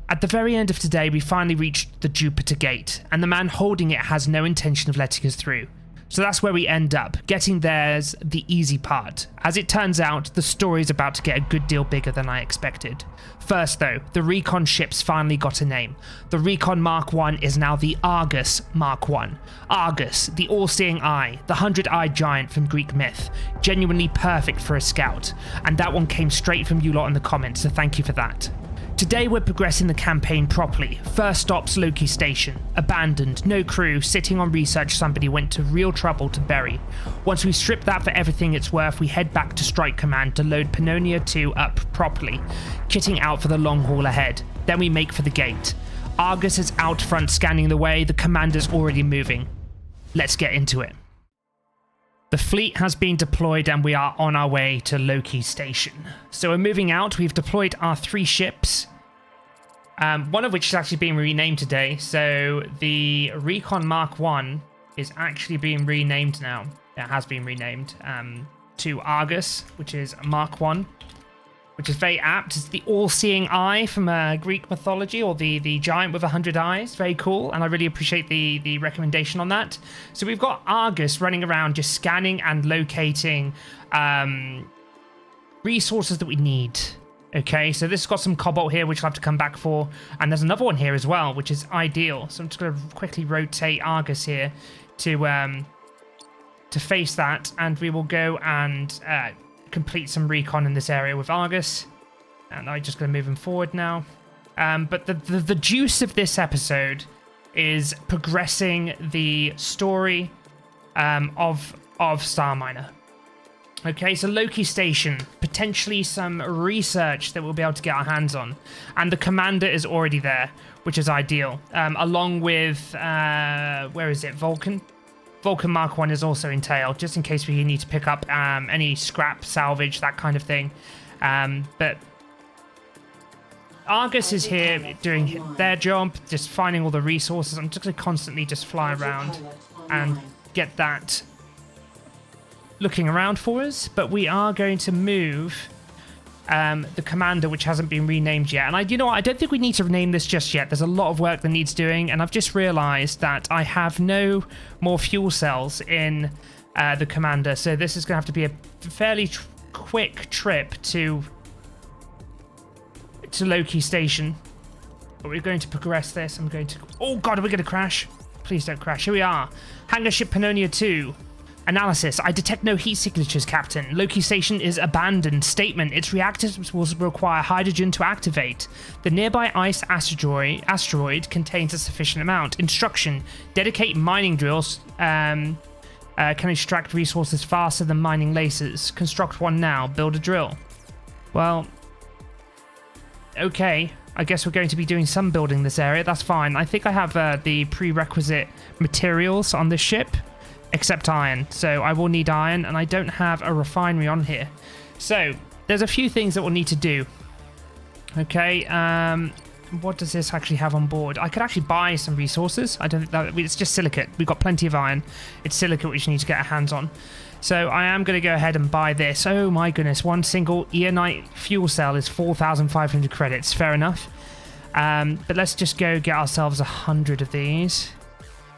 At the very end of today, we finally reached the Jupiter Gate, and the man holding it has no intention of letting us through. So that's where we end up. Getting there's the easy part. As it turns out, the story's about to get a good deal bigger than I expected. First though, the recon ships finally got a name. The Recon Mark I is now the Argus Mark I. Argus, the all-seeing eye, the 100-eyed giant from Greek myth. Genuinely perfect for a scout. And that one came straight from you lot in the comments, so thank you for that. Today we're progressing the campaign properly. First stop's Loki Station. Abandoned, no crew, sitting on research somebody went to real trouble to bury. Once we strip that for everything it's worth, we head back to Strike Command to load Pannonia II up properly, kitting out for the long haul ahead. Then we make for the gate. Argus is out front scanning the way, the commander's already moving. Let's get into it. The fleet has been deployed and we are on our way to Loki Station. So we're moving out. We've deployed our 3 ships, one of which is actually being renamed today. So the Recon Mark I is actually being renamed now. It has been renamed to Argus, which is Mark I, which is very apt. It's the all-seeing eye from Greek mythology, or the giant with 100 eyes. Very cool, and I really appreciate the recommendation on that. So we've got Argus running around just scanning and locating resources that we need. Okay, so this has got some cobalt here, which I'll have to come back for, and there's another one here as well, which is ideal. So I'm just going to quickly rotate Argus here to face that, and we will go and complete some recon in this area with Argus, and I'm just going to move him forward now. But the juice of this episode is progressing the story of Starminer. Okay, so Loki Station, potentially some research that we'll be able to get our hands on, and the commander is already there, which is ideal, along with where is it, Vulcan Mark I is also in tail, just in case we need to pick up any scrap, salvage, that kind of thing. But Argus is here doing their job, just finding all the resources. I'm just going to constantly just fly around and get that looking around for us. But we are going to move the commander, which hasn't been renamed yet. And you know what? I don't think we need to rename this just yet. There's a lot of work that needs doing, and I've just realized that I have no more fuel cells in the commander, so this is going to have to be a fairly quick trip to Loki Station. But we're going to progress this. I'm going to... Oh god, are we going to crash? Please don't crash. Here we are. Hangar ship Pannonia II. Analysis. I detect no heat signatures, Captain. Loki Station is abandoned. Statement. Its reactors will require hydrogen to activate. The nearby ice asteroid contains a sufficient amount. Instruction. Dedicate mining drills. Can extract resources faster than mining lasers. Construct one now. Build a drill. Well, okay. I guess we're going to be doing some building in this area. That's fine. I think I have the prerequisite materials on this ship. Except iron, so I will need iron, and I don't have a refinery on here. So there's a few things that we'll need to do. Okay, what does this actually have on board? I could actually buy some resources. I don't think that it's just silicate. We've got plenty of iron. It's silicate which we need to get our hands on. So I am going to go ahead and buy this. Oh my goodness, one single Eonite fuel cell is 4,500 credits. Fair enough. But let's just go get ourselves 100 of these,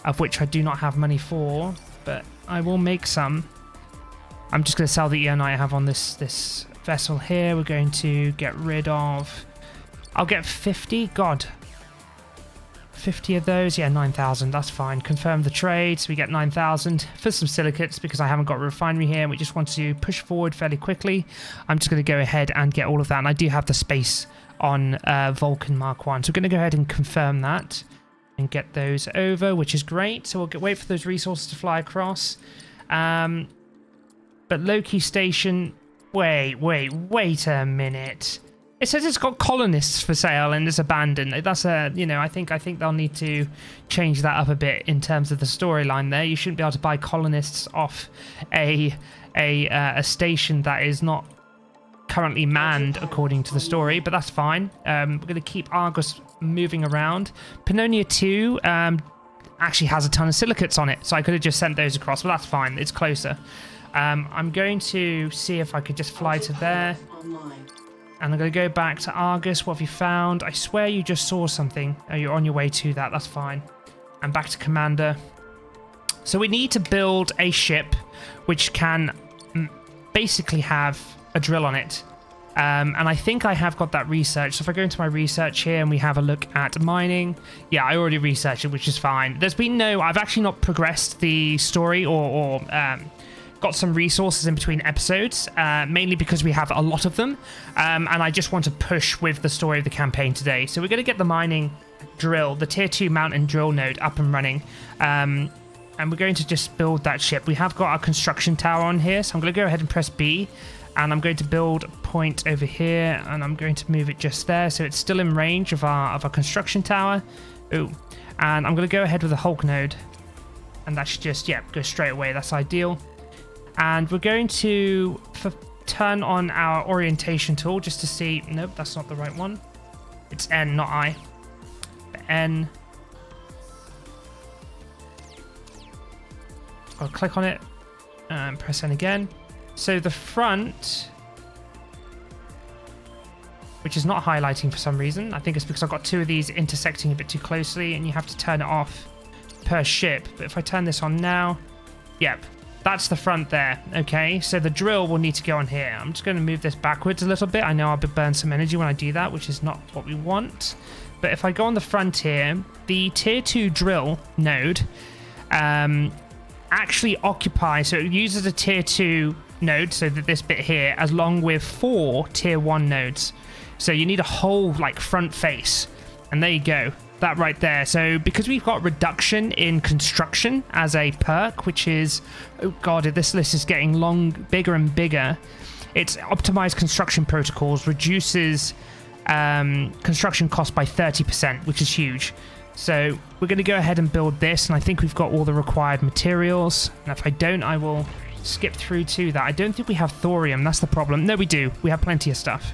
of which I do not have money for. But I will make some. I'm just going to sell the Eonite I have on this vessel here. We're going to get rid of... I'll get 50. God. 50 of those. Yeah, 9,000. That's fine. Confirm the trade. So we get 9,000 for some silicates because I haven't got a refinery here. And we just want to push forward fairly quickly. I'm just going to go ahead and get all of that. And I do have the space on Vulcan Mark I. So we're going to go ahead and confirm that. And get those over, which is great. So we'll wait for those resources to fly across. But Loki Station... Wait a minute. It says it's got colonists for sale and it's abandoned. That's a, you know, I think they'll need to change that up a bit in terms of the storyline there. You shouldn't be able to buy colonists off a station that is not currently manned according to the story, but that's fine. We're going to keep Argus moving around. Pannonia II actually has a ton of silicates on it, so I could have just sent those across, but that's fine. It's closer. I'm going to see if I could just fly to there. And I'm going to go back to Argus. What have you found? I swear you just saw something. Oh, you're on your way to that. That's fine. And back to Commander. So we need to build a ship which can basically have a drill on it. And I think I have got that research. So if I go into my research here and we have a look at mining. Yeah, I already researched it, which is fine. There's been no... I've actually not progressed the story or got some resources in between episodes, mainly because we have a lot of them. And I just want to push with the story of the campaign today. So we're going to get the mining drill, the tier 2 mountain drill node up and running. And we're going to just build that ship. We have got our construction tower on here. So I'm going to go ahead and press B. And I'm going to build a point over here, and I'm going to move it just there, so it's still in range of our construction tower. Ooh, and I'm going to go ahead with the Hulk node, and that should just go straight away. That's ideal. And we're going to turn on our orientation tool just to see. Nope, that's not the right one. It's N, not I. N. I'll click on it and press N again. So the front, which is not highlighting for some reason. I think it's because I've got two of these intersecting a bit too closely and you have to turn it off per ship. But if I turn this on now, yep, that's the front there. Okay, so the drill will need to go on here. I'm just going to move this backwards a little bit. I know I'll burn some energy when I do that, which is not what we want. But if I go on the front here, the tier 2 drill node actually occupies, so it uses a tier 2 node, so that this bit here, along with 4 tier 1 nodes. So you need a whole front face, and there you go, that right there. So because we've got reduction in construction as a perk, which is, oh god, this list is getting bigger and bigger. It's optimized construction protocols, reduces construction cost by 30%, which is huge. So we're going to go ahead and build this, and I think we've got all the required materials. And if I don't, I will skip through to that. I don't think we have thorium. That's the problem. No, we do. We have plenty of stuff.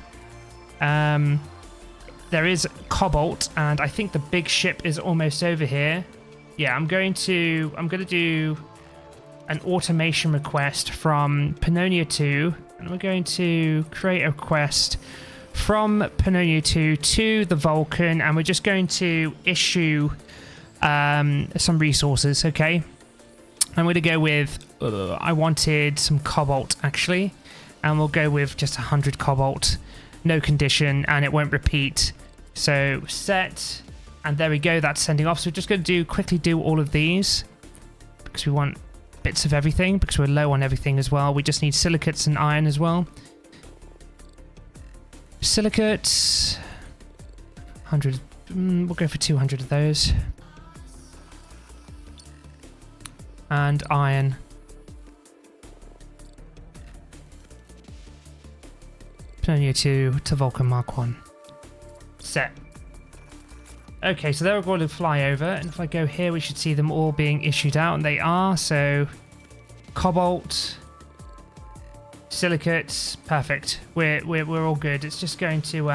There is cobalt, and I think the big ship is almost over here. Yeah, I'm going to do an automation request from Pannonia II, and we're going to create a request from Pannonia II to the Vulcan, and we're just going to issue some resources. Okay. I'm going to go with, I wanted some cobalt actually, and we'll go with just 100 cobalt, no condition, and it won't repeat. So set, and there we go, that's sending off. So we're just going to quickly do all of these, because we want bits of everything, because we're low on everything as well. We just need silicates and iron as well. Silicates, 100, we'll go for 200 of those. And iron. Pannonia II to Vulcan Mark 1. Set. Okay, so they're all going to fly over, and if I go here, we should see them all being issued out, and they are. So, cobalt, silicates, perfect. We're all good. It's just going to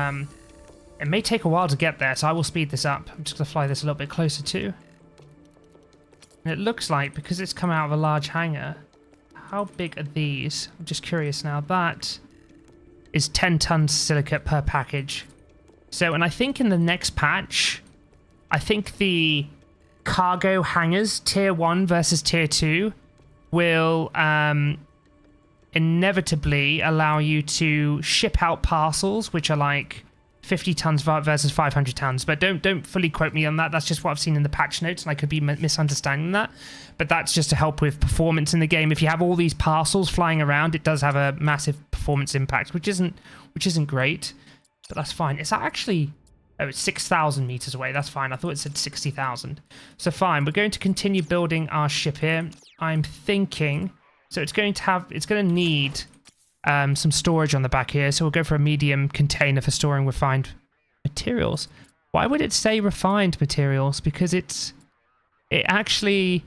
it may take a while to get there, so I will speed this up. I'm just going to fly this a little bit closer too. And it looks like, because it's come out of a large hangar, how big are these? I'm just curious now. That is 10 tons silicate per package. So, and I think in the next patch, I think the cargo hangars, tier 1 versus tier 2, will inevitably allow you to ship out parcels, which are like 50 tons versus 500 tons. But don't fully quote me on that. That's just what I've seen in the patch notes, and I could be misunderstanding that. But that's just to help with performance in the game. If you have all these parcels flying around, it does have a massive performance impact, which isn't great, but that's fine. It's actually, oh, it's 6,000 meters away. That's fine. I thought it said 60,000. So fine. We're going to continue building our ship here. I'm thinking, so it's going to need some storage on the back here. So we'll go for a medium container for storing refined materials. Why would it say refined materials? Because it actually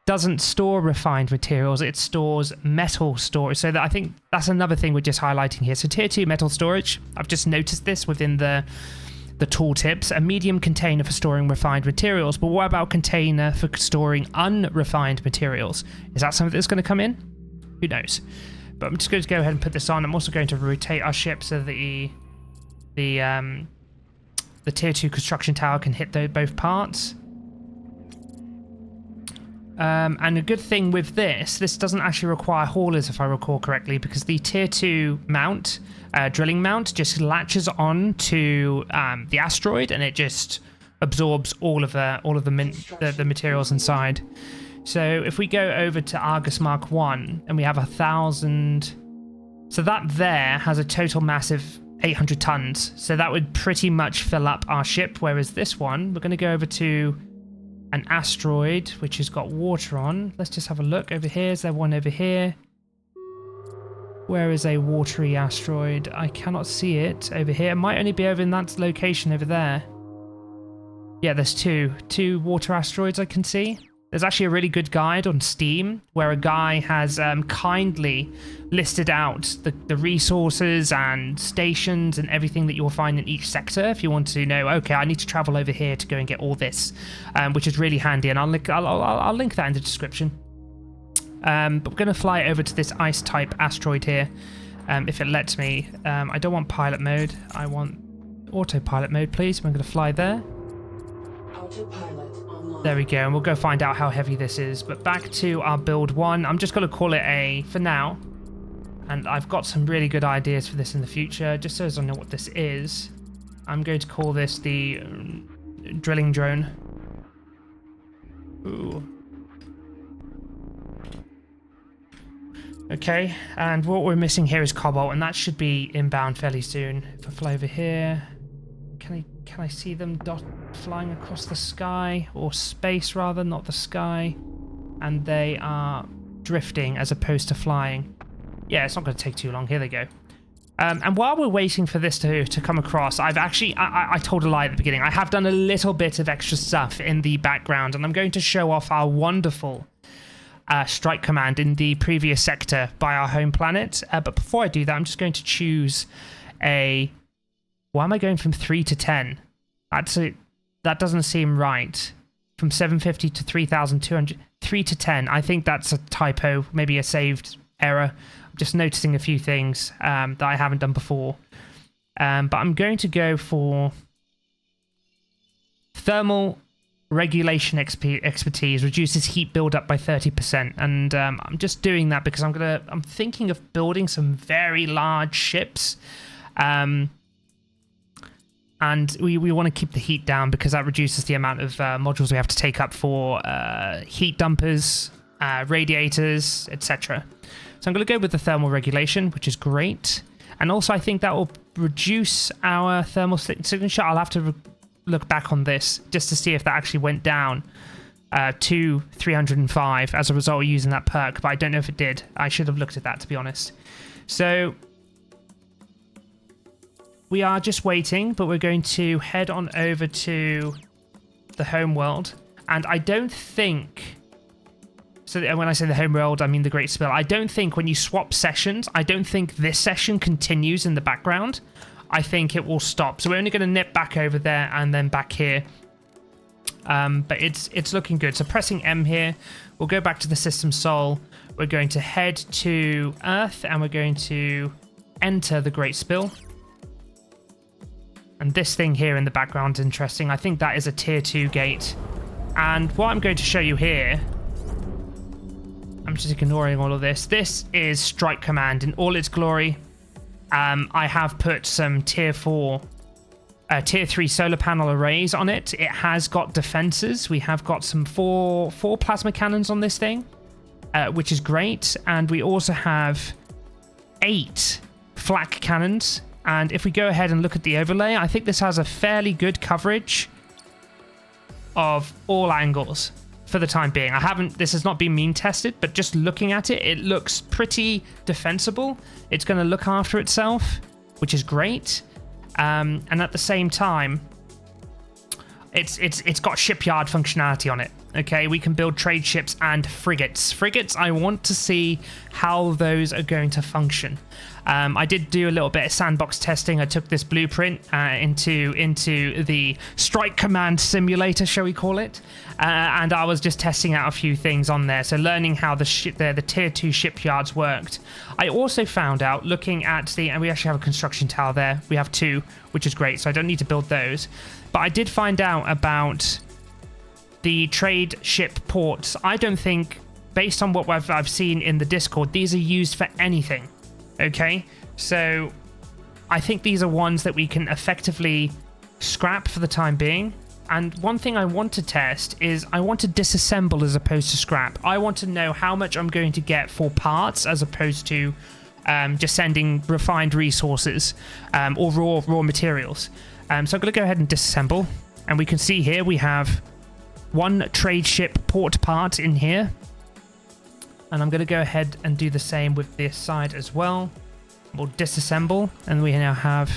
doesn't store refined materials. It stores metal storage. So that, I think that's another thing we're just highlighting here. So tier 2 metal storage. I've just noticed this within the tooltips. A medium container for storing refined materials. But what about container for storing unrefined materials? Is that something that's going to come in? Who knows? But I'm just going to go ahead and put this on. I'm also going to rotate our ship so that the tier 2 construction tower can hit both parts. And a good thing with this doesn't actually require haulers, if I recall correctly, because the tier 2 mount, drilling mount, just latches on to the asteroid, and it just absorbs all of the materials inside. So if we go over to Argus Mark 1 and we have 1,000, so that there has a total mass of 800 tons. So that would pretty much fill up our ship. Whereas this one, we're going to go over to an asteroid which has got water on. Let's just have a look over here. Is there one over here? Where is a watery asteroid? I cannot see it over here. It might only be over in that location over there. Yeah, there's two water asteroids I can see. There's actually a really good guide on Steam where a guy has kindly listed out the resources and stations and everything that you'll find in each sector if you want to know, okay, I need to travel over here to go and get all this, which is really handy, and I'll link that in the description. But we're going to fly over to this ice-type asteroid here, if it lets me. I don't want pilot mode. I want autopilot mode, please. I'm going to fly there. Autopilot. There we go, and we'll go find out how heavy this is. But back to our build 1. I'm just going to call it A for now. And I've got some really good ideas for this in the future. Just so as I know what this is, I'm going to call this the drilling drone. Ooh. Okay, and what we're missing here is cobalt, and that should be inbound fairly soon. If I fly over here, can I see them flying across the sky, or space rather, not the sky? And they are drifting as opposed to flying. Yeah, it's not going to take too long. Here they go. And while we're waiting for this to come across, I've actually, I told a lie at the beginning. I have done a little bit of extra stuff in the background, and I'm going to show off our wonderful strike command in the previous sector by our home planet. But before I do that, I'm just going to choose a... Why am I going from 3 to 10? That doesn't seem right. From 750 to 3,200. 3 to 10. I think that's a typo, maybe a saved error. I'm just noticing a few things that I haven't done before. But I'm going to go for thermal regulation expertise reduces heat buildup by 30%. And I'm just doing that because I'm thinking of building some very large ships. And we want to keep the heat down because that reduces the amount of modules we have to take up for heat dumpers, radiators, etc. So I'm going to go with the thermal regulation, which is great. And also I think that will reduce our thermal signature. I'll have to look back on this just to see if that actually went down to 305 as a result of using that perk, but I don't know if it did. I should have looked at that, to be honest. So... we are just waiting, but we're going to head on over to the home world. And I don't think... So when I say the home world, I mean the Great Spill. I don't think when you swap sessions, I don't think this session continues in the background. I think it will stop. So we're only going to nip back over there and then back here. But it's looking good. So pressing M here, we'll go back to the system Sol. We're going to head to Earth and we're going to enter the Great Spill. And this thing here in the background is interesting. I think that is a tier 2 gate. And what I'm going to show you here, I'm just ignoring all of this. This is Strike Command in all its glory. I have put some tier 3 solar panel arrays on it. It has got defenses. We have got some four plasma cannons on this thing, which is great. And we also have 8 flak cannons. And if we go ahead and look at the overlay, I think this has a fairly good coverage of all angles for the time being. This has not been mean tested, but just looking at it, it looks pretty defensible. It's going to look after itself, which is great. And at the same time, it's got Shipyard functionality on it. Okay, we can build trade ships and frigates. Frigates, I want to see how those are going to function. I did do a little bit of sandbox testing. I took this blueprint into the Strike Command Simulator, shall we call it, and I was just testing out a few things on there. So learning how the tier 2 shipyards worked. I also found out looking at and we actually have a construction tower there. We have 2, which is great. So I don't need to build those. But I did find out about the trade ship ports. I don't think, based on what I've seen in the Discord, these are used for anything. Okay, so I think these are ones that we can effectively scrap for the time being. And one thing I want to test is I want to disassemble as opposed to scrap. I want to know how much I'm going to get for parts as opposed to just sending refined resources or raw materials. So I'm going to go ahead and disassemble, and we can see here we have 1 trade ship port part in here. And I'm going to go ahead and do the same with this side as well. We'll disassemble, and we now have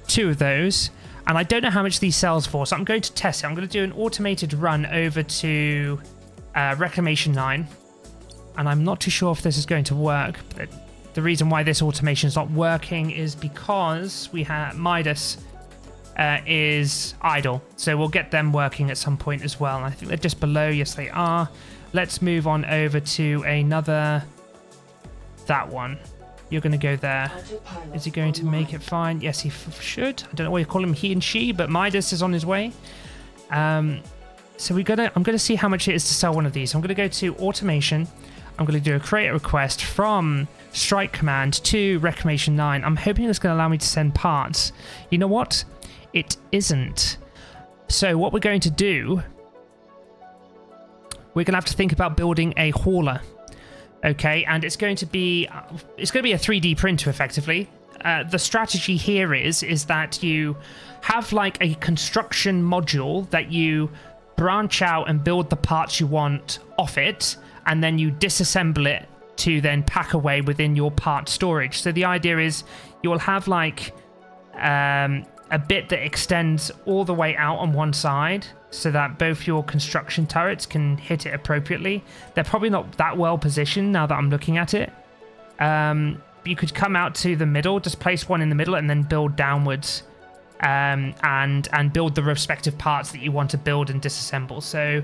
2 of those. And I don't know how much these sells for, so I'm going to test it. I'm going to do an automated run over to Reclamation 9. And I'm not too sure if this is going to work. But the reason why this automation is not working is because we have Midas is idle. So we'll get them working at some point as well. I think they're just below. Yes, they are. Let's move on over to another. That one. You're going to go there. Is he going to make it fine? Yes, he should. I don't know why you call him he and she, but Midas is on his way. So I'm going to see how much it is to sell one of these. I'm going to go to automation. I'm going to do a create a request from Strike Command to Reclamation 9. I'm hoping it's going to allow me to send parts. You know what? It isn't. So what we're going to do, we're going to have to think about building a hauler. Okay, and it's going to be a 3D printer effectively. The strategy here is that you have like a construction module that you branch out and build the parts you want off it, and then you disassemble it to then pack away within your part storage. So the idea is you'll have like a bit that extends all the way out on one side so that both your construction turrets can hit it appropriately. They're probably not that well positioned now that I'm looking at it. You could come out to the middle, just place one in the middle and then build downwards and build the respective parts that you want to build and disassemble. So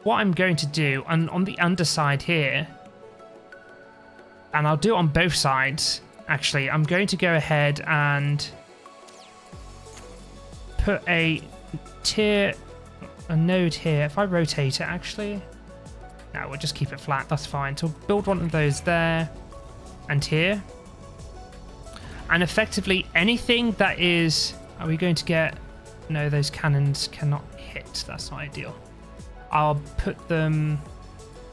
what I'm going to do on the underside here, and I'll do it on both sides actually, I'm going to go ahead and put a node here. If I rotate it, actually, no, we'll just keep it flat. That's fine. So build one of those there and here, and effectively anything that is. Are we going to get? No, those cannons cannot hit. That's not ideal. I'll put them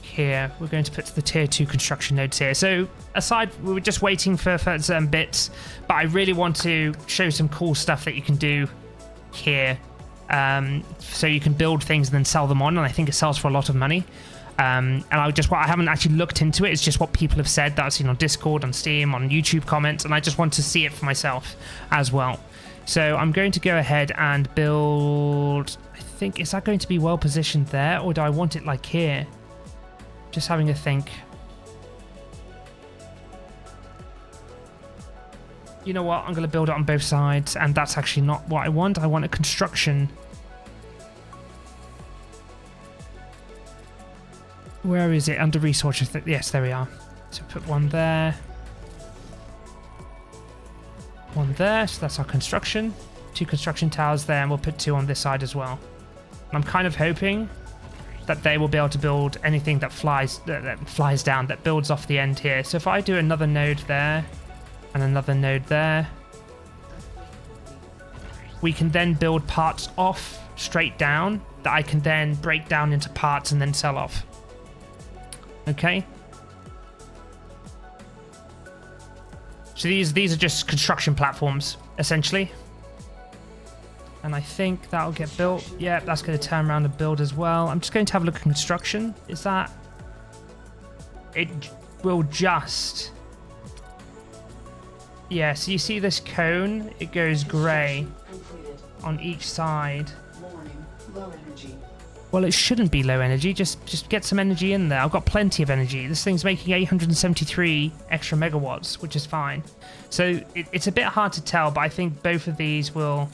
here. We're going to put the tier 2 construction nodes here. So aside, we were just waiting for certain bits, but I really want to show some cool stuff that you can do here. So you can build things and then sell them on, and I think it sells for a lot of money. And I haven't actually looked into it. It's just what people have said that I've seen on Discord, on Steam, on YouTube comments, and I just want to see it for myself as well. So I'm going to go ahead and build. I think, is that going to be well positioned there, or do I want it like here? Just having a think. You know what? I'm going to build it on both sides, and that's actually not what I want. I want a construction. Where is it? Under resources. Yes, there we are. So put one there. One there. So that's our construction. 2 construction towers there, and we'll put 2 on this side as well. And I'm kind of hoping that they will be able to build anything that flies down, that builds off the end here. So if I do another node there and another node there, we can then build parts off straight down that I can then break down into parts and then sell off. Okay. So these are just construction platforms, essentially. And I think that'll get built. Yeah, that's going to turn around and build as well. I'm just going to have a look at construction. Is that... It will just... Yeah, so you see this cone? It goes grey on each side. Warning, low energy. Well, it shouldn't be low energy. Just get some energy in there. I've got plenty of energy. This thing's making 873 extra megawatts, which is fine. So it's a bit hard to tell, but I think both of these will,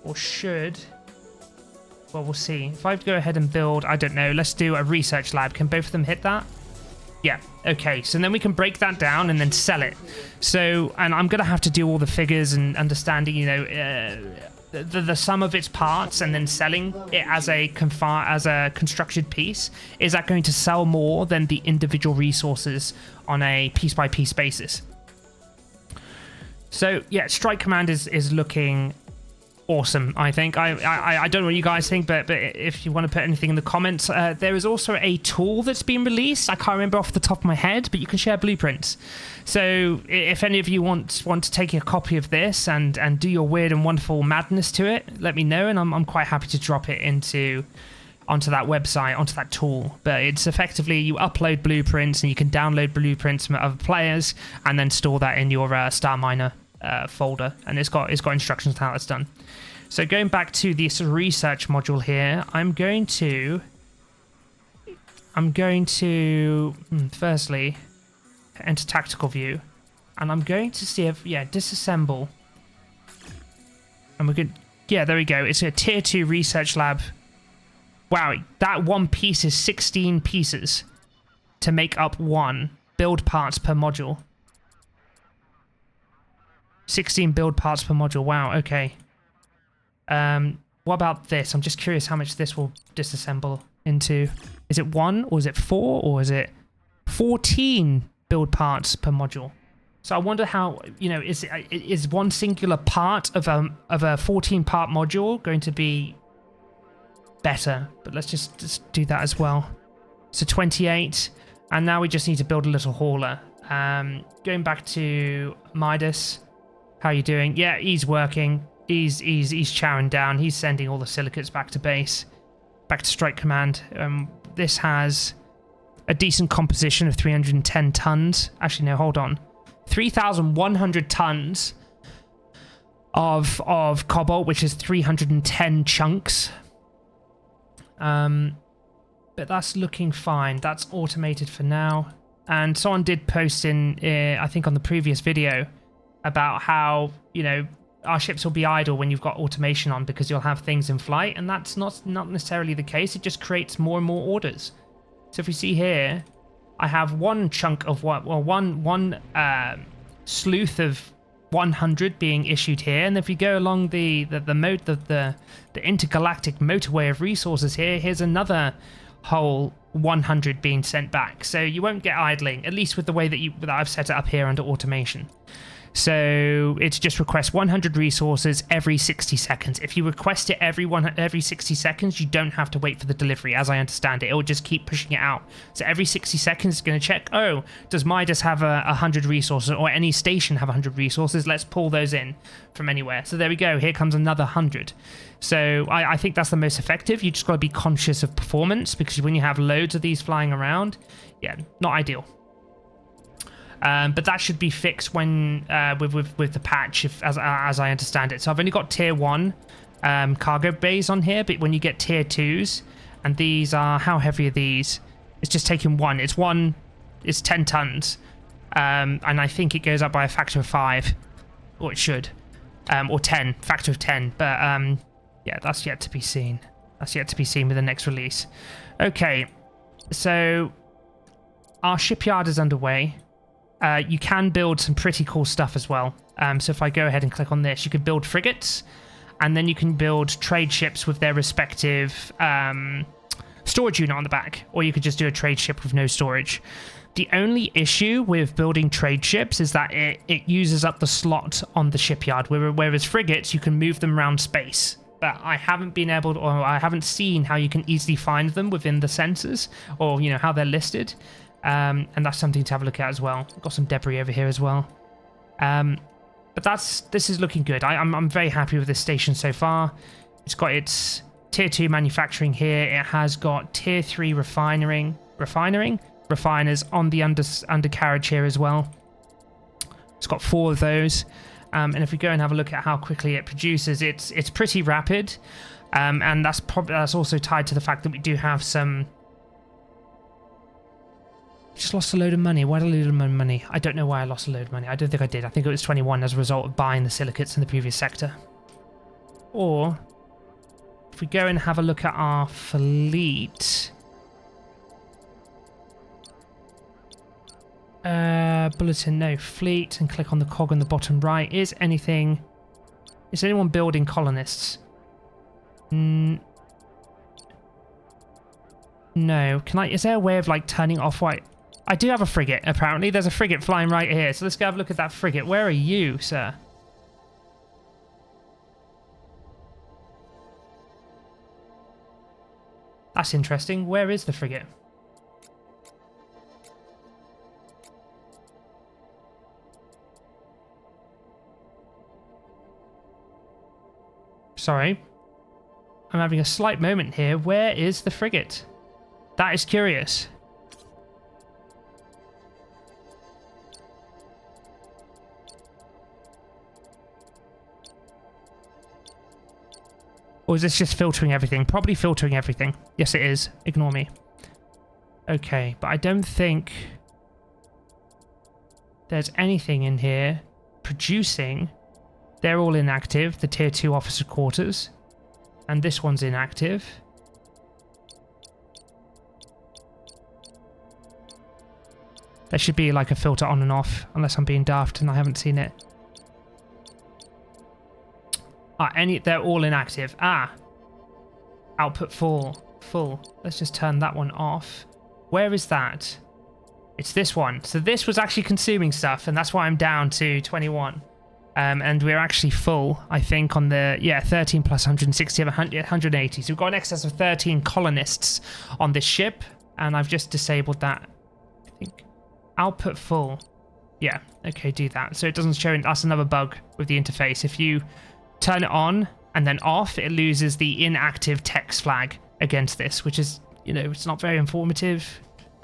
or should, well, we'll see. If I go ahead and build, I don't know, let's do a research lab. Can both of them hit that? Yeah, okay. So then we can break that down and then sell it. So, and I'm going to have to do all the figures and understanding, you know, the sum of its parts and then selling it as a constructed piece. Is that going to sell more than the individual resources on a piece-by-piece basis? So, yeah, Strike Command is looking awesome, I think. I don't know what you guys think, but if you want to put anything in the comments, there is also a tool that's been released. I can't remember off the top of my head, but you can share blueprints. So if any of you want to take a copy of this and do your weird and wonderful madness to it, let me know, and I'm quite happy to drop it onto that website, onto that tool. But it's effectively you upload blueprints and you can download blueprints from other players and then store that in your Starminer folder, and it's got instructions on how it's done. So going back to this research module here, I'm going to firstly enter tactical view, and I'm going to see if disassemble, and we're good. Yeah, there we go. It's a tier 2 research lab. Wow, that one piece is 16 pieces to make up one build parts per module. 16 build parts per module. Wow, okay. What about this? I'm just curious how much this will disassemble into. Is it 1 or is it 4 or is it 14 build parts per module? So I wonder how, you know, is one singular part of a 14-part module going to be better? But let's just do that as well. So 28, and now we just need to build a little hauler. Going back to Midas. How you doing? Yeah, he's working. He's chowing down. He's sending all the silicates back to base, back to Strike Command. This has a decent composition of 310 tons. Actually, no, hold on. 3,100 tons of cobalt, which is 310 chunks. But that's looking fine. That's automated for now. And someone did post in, I think on the previous video, about how, you know, our ships will be idle when you've got automation on because you'll have things in flight, and that's not necessarily the case. It just creates more and more orders. So if we see here, I have one chunk of one sleuth of 100 being issued here, and if you go along the intergalactic motorway of resources here, here's another whole 100 being sent back. So you won't get idling, at least with the way that I've set it up here under automation. So it's just request 100 resources every 60 seconds. If you request it every 60 seconds, you don't have to wait for the delivery, as I understand it. It will just keep pushing it out. So every 60 seconds, it's going to check, oh, does Midas have 100 resources, or any station have 100 resources? Let's pull those in from anywhere. So there we go. Here comes another 100. So I think that's the most effective. You just got to be conscious of performance, because when you have loads of these flying around, yeah, not ideal. But that should be fixed when with the patch, as I understand it. So I've only got tier 1 cargo bays on here, but when you get tier 2s, and these are, how heavy are these? It's just taking 1. It's 10 tons, and I think it goes up by a factor of 5, or it should, or 10, factor of 10. But yeah, that's yet to be seen. That's yet to be seen with the next release. Okay, so our shipyard is underway. You can build some pretty cool stuff as well. So if I go ahead and click on this, you could build frigates, and then you can build trade ships with their respective storage unit on the back, or you could just do a trade ship with no storage. The only issue with building trade ships is that it uses up the slot on the shipyard, whereas frigates, you can move them around space. But I haven't been able to, or I haven't seen how you can easily find them within the sensors, or, you know, how they're listed. And that's something to have a look at as well. Got some debris over here as well. But this is looking good. I'm very happy with this station so far. It's got its tier 2 manufacturing here. It has got tier 3 refiners on the undercarriage here as well. It's got 4 of those. And if we go and have a look at how quickly it produces, it's pretty rapid. And that's also tied to the fact that we do have some... Just lost a load of money. Why did I lose money? I don't know why I lost a load of money. I don't think I did. I think it was 21 as a result of buying the silicates in the previous sector. Or, if we go and have a look at our fleet... bulletin, no, fleet, and click on the cog on the bottom right. Is anyone building colonists? No. Is there a way of like turning off white? I do have a frigate, apparently. There's a frigate flying right here. So let's go have a look at that frigate. Where are you, sir? That's interesting. Where is the frigate? Sorry. I'm having a slight moment here. Where is the frigate? That is curious. Or is this just filtering everything? Probably filtering everything. Yes, it is. Ignore me. Okay, but I don't think there's anything in here producing. They're all inactive, the tier 2 officer quarters. And this one's inactive. There should be like a filter on and off, unless I'm being daft and I haven't seen it. They're all inactive. Output full. Let's just turn that one off. Where is that? It's this one. So this was actually consuming stuff, and that's why I'm down to 21. And we're actually full, I think, on the 13 plus 160, 180. So we've got an excess of 13 colonists on this ship, and I've just disabled that. I think output full. Yeah, okay, do that. So it doesn't show. That's another bug with the interface. If you turn it on and then off, it loses the inactive text flag against this, which is, it's not very informative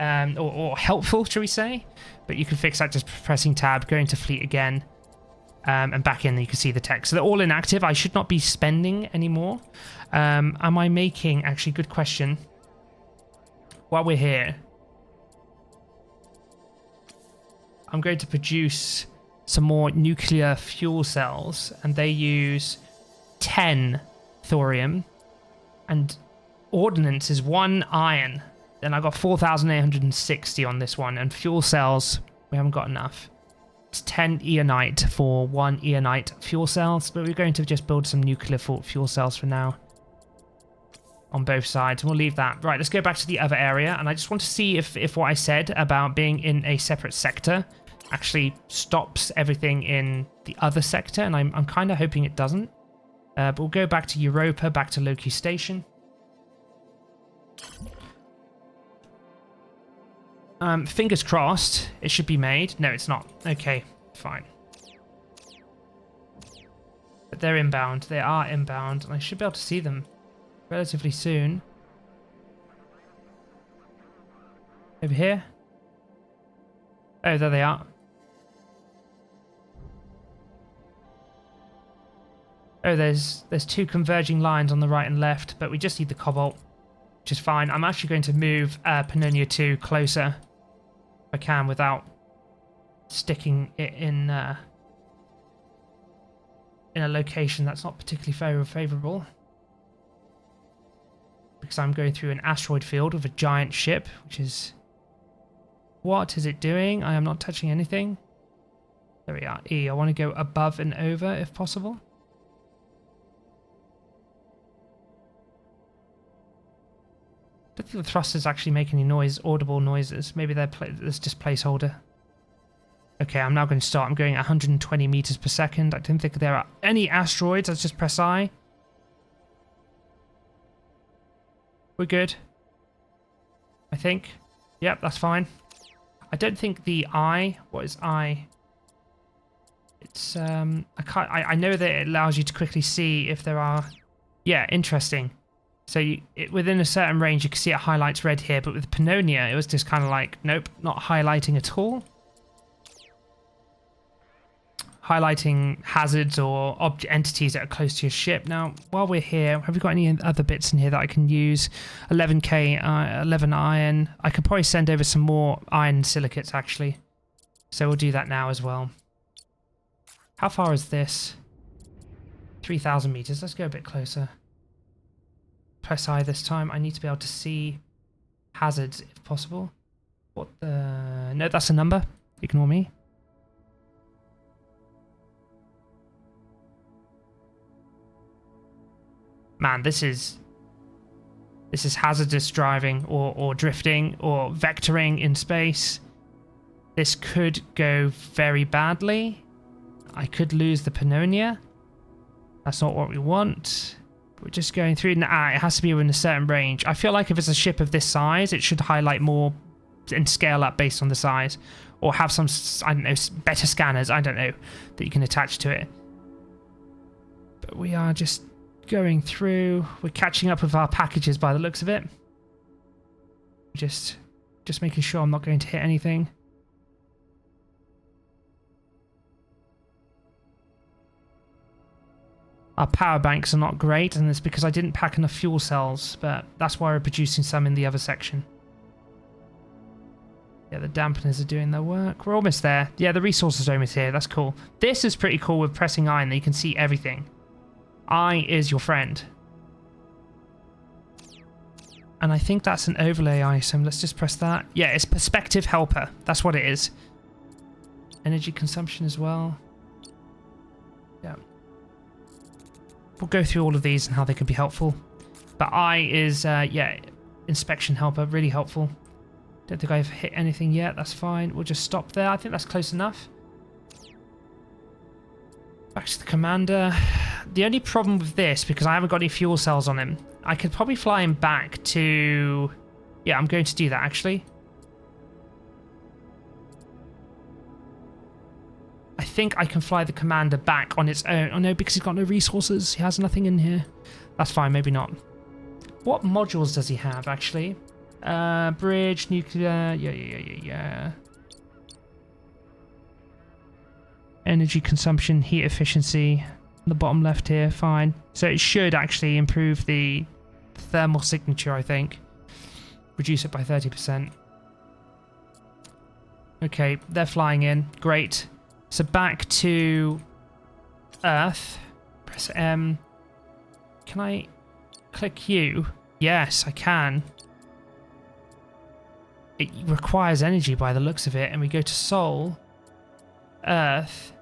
or helpful, shall we say. But you can fix that just pressing tab, going to fleet again, and back in, you can see the text. So they're all inactive. I should not be spending anymore. Am I making, actually, good question. While we're here, I'm going to produce some more nuclear fuel cells, and they use 10 thorium, and ordnance is 1 iron. Then I got 4,860 on this one, and fuel cells, we haven't got enough. It's 10 eonite for 1 eonite fuel cells, but we're going to just build some nuclear fuel cells for now on both sides, and we'll leave that. Right, let's go back to the other area, and I just want to see if what I said about being in a separate sector actually stops everything in the other sector, and I'm kind of hoping it doesn't. But we'll go back to Europa, back to Loki Station. Fingers crossed, it should be made. No, it's not. Okay, fine. But they're inbound. They are inbound, and I should be able to see them relatively soon. Over here. Oh, there they are. Oh, there's 2 converging lines on the right and left, but we just need the cobalt, which is fine. I'm actually going to move Pannonia II closer if I can without sticking it in a location that's not particularly favorable. Because I'm going through an asteroid field with a giant ship, which is... What is it doing? I am not touching anything. There we are. E. I want to go above and over if possible. I don't think the thrusters actually make any audible noises. Maybe it's just placeholder. Okay, I'm now going to start. I'm going at 120 meters per second. I don't think there are any asteroids. Let's just press I. We're good. I think. Yep, that's fine. I don't think the I... What is I? It's... I know that it allows you to quickly see if there are... Yeah, interesting. So within a certain range, you can see it highlights red here, but with Pannonia, it was just kind of like, nope, not highlighting at all. highlighting hazards or entities that are close to your ship. Now, while we're here, have we got any other bits in here that I can use? 11k, 11 iron. I could probably send over some more iron silicates, actually. So we'll do that now as well. How far is this? 3,000 meters. Let's go a bit closer. Press I this time. I need to be able to see hazards if possible. What the... No, that's a number. Ignore me. Man, this is hazardous driving or drifting or vectoring in space. This could go very badly. I could lose the Pannonia. That's not what we want. We're just going through. Nah, it has to be within a certain range. I feel like if it's a ship of this size, it should highlight more and scale up based on the size. Or have some, I don't know, better scanners, I don't know, that you can attach to it. But we are just going through. We're catching up with our packages by the looks of it. Just making sure I'm not going to hit anything. Our power banks are not great, and it's because I didn't pack enough fuel cells, but that's why we're producing some in the other section. Yeah, the dampeners are doing their work. We're almost there. Yeah, the resources are almost here. That's cool. This is pretty cool with pressing I, and you can see everything. I is your friend. And I think that's an overlay item. Let's just press that. Yeah, it's perspective helper. That's what it is. Energy consumption as well. Yeah. We'll go through all of these and how they can be helpful. But I is, yeah, inspection helper. Really helpful. Don't think I've hit anything yet. That's fine. We'll just stop there. I think that's close enough. Back to the commander. The only problem with this, because I haven't got any fuel cells on him, I could probably fly him back to... Yeah, I'm going to do that, actually. I think I can fly the commander back on its own. Oh, no, because he's got no resources. He has nothing in here. That's fine, maybe not. What modules does he have, actually? Bridge, nuclear, yeah. Energy consumption, heat efficiency, the bottom left here, fine. So it should actually improve the thermal signature, I think. Reduce it by 30%. Okay, they're flying in, great. So back to Earth, press M. Can I click U? Yes, I can. It requires energy by the looks of it, and we go to Sol, Earth,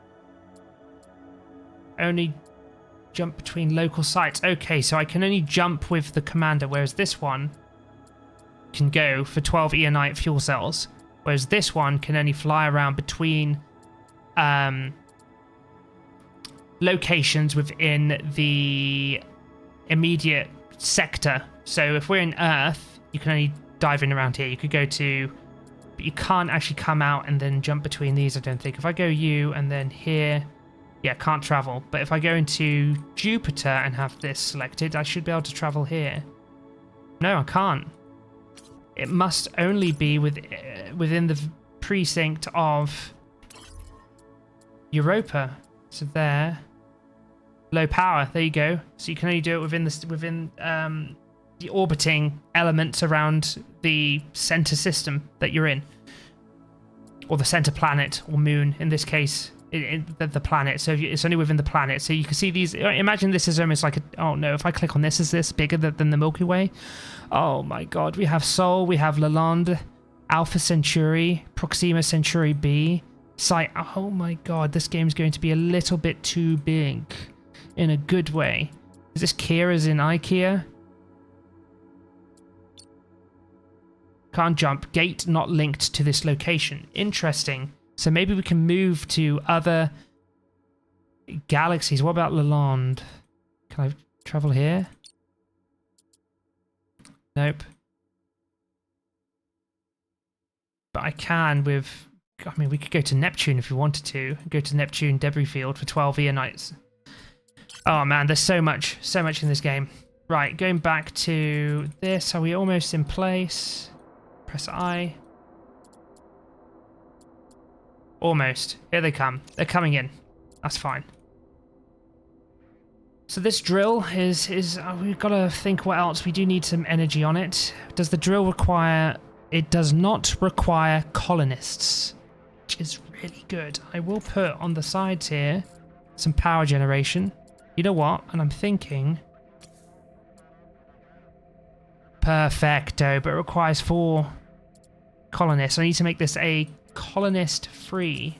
only jump between local sites. Okay, so I can only jump with the commander, whereas this one can go for 12 Eonite fuel cells, whereas this one can only fly around between locations within the immediate sector. So if we're in Earth, you can only dive in around here. You could go to, but you can't actually come out and then jump between these, I don't think. If I go U and then here, yeah, can't travel. But if I go into Jupiter and have this selected, I should be able to travel here. No, I can't. It must only be within the precinct of Europa. So there, low power. There you go. So you can only do it within the orbiting elements around the center system that you're in, or the center planet or moon in this case. The planet. So it's only within the planet. So you can see these. Imagine this is almost like a. Oh no! If I click on this, is this bigger than the Milky Way? Oh my God! We have Sol. We have Lalande, Alpha Centauri, Proxima Centauri B. Site. Oh my God! This game's going to be a little bit too big, in a good way. Is this Kia as in IKEA? Can't jump. Gate not linked to this location. Interesting. So maybe we can move to other galaxies. What about Lalande? Can I travel here? Nope. But I can with... I mean, we could go to Neptune if we wanted to. Go to Neptune debris field for 12 Eonites. Oh man, there's so much in this game. Right, going back to this. Are we almost in place? Press I. Almost. Here they come. They're coming in. That's fine. So this drill is we've got to think what else. We do need some energy on it. Does the drill require... It does not require colonists, which is really good. I will put on the sides here some power generation. You know what? And I'm thinking... Perfecto, but it requires 4 colonists. I need to make this a colonist-free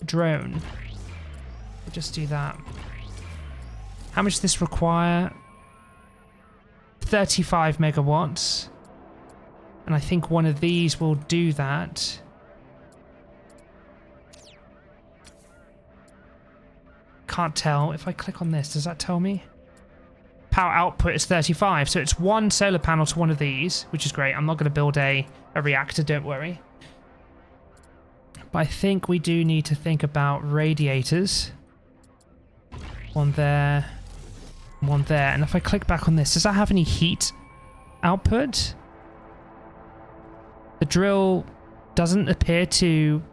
drone. We'll just do that. How much does this require? 35 megawatts. And I think one of these will do that. Can't tell. If I click on this, does that tell me? Power output is 35, so it's 1 solar panel to one of these, which is great. I'm not going to build a reactor, don't worry. But I think we do need to think about radiators. One there, one there. And if I click back on this, does that have any heat output? The drill doesn't appear to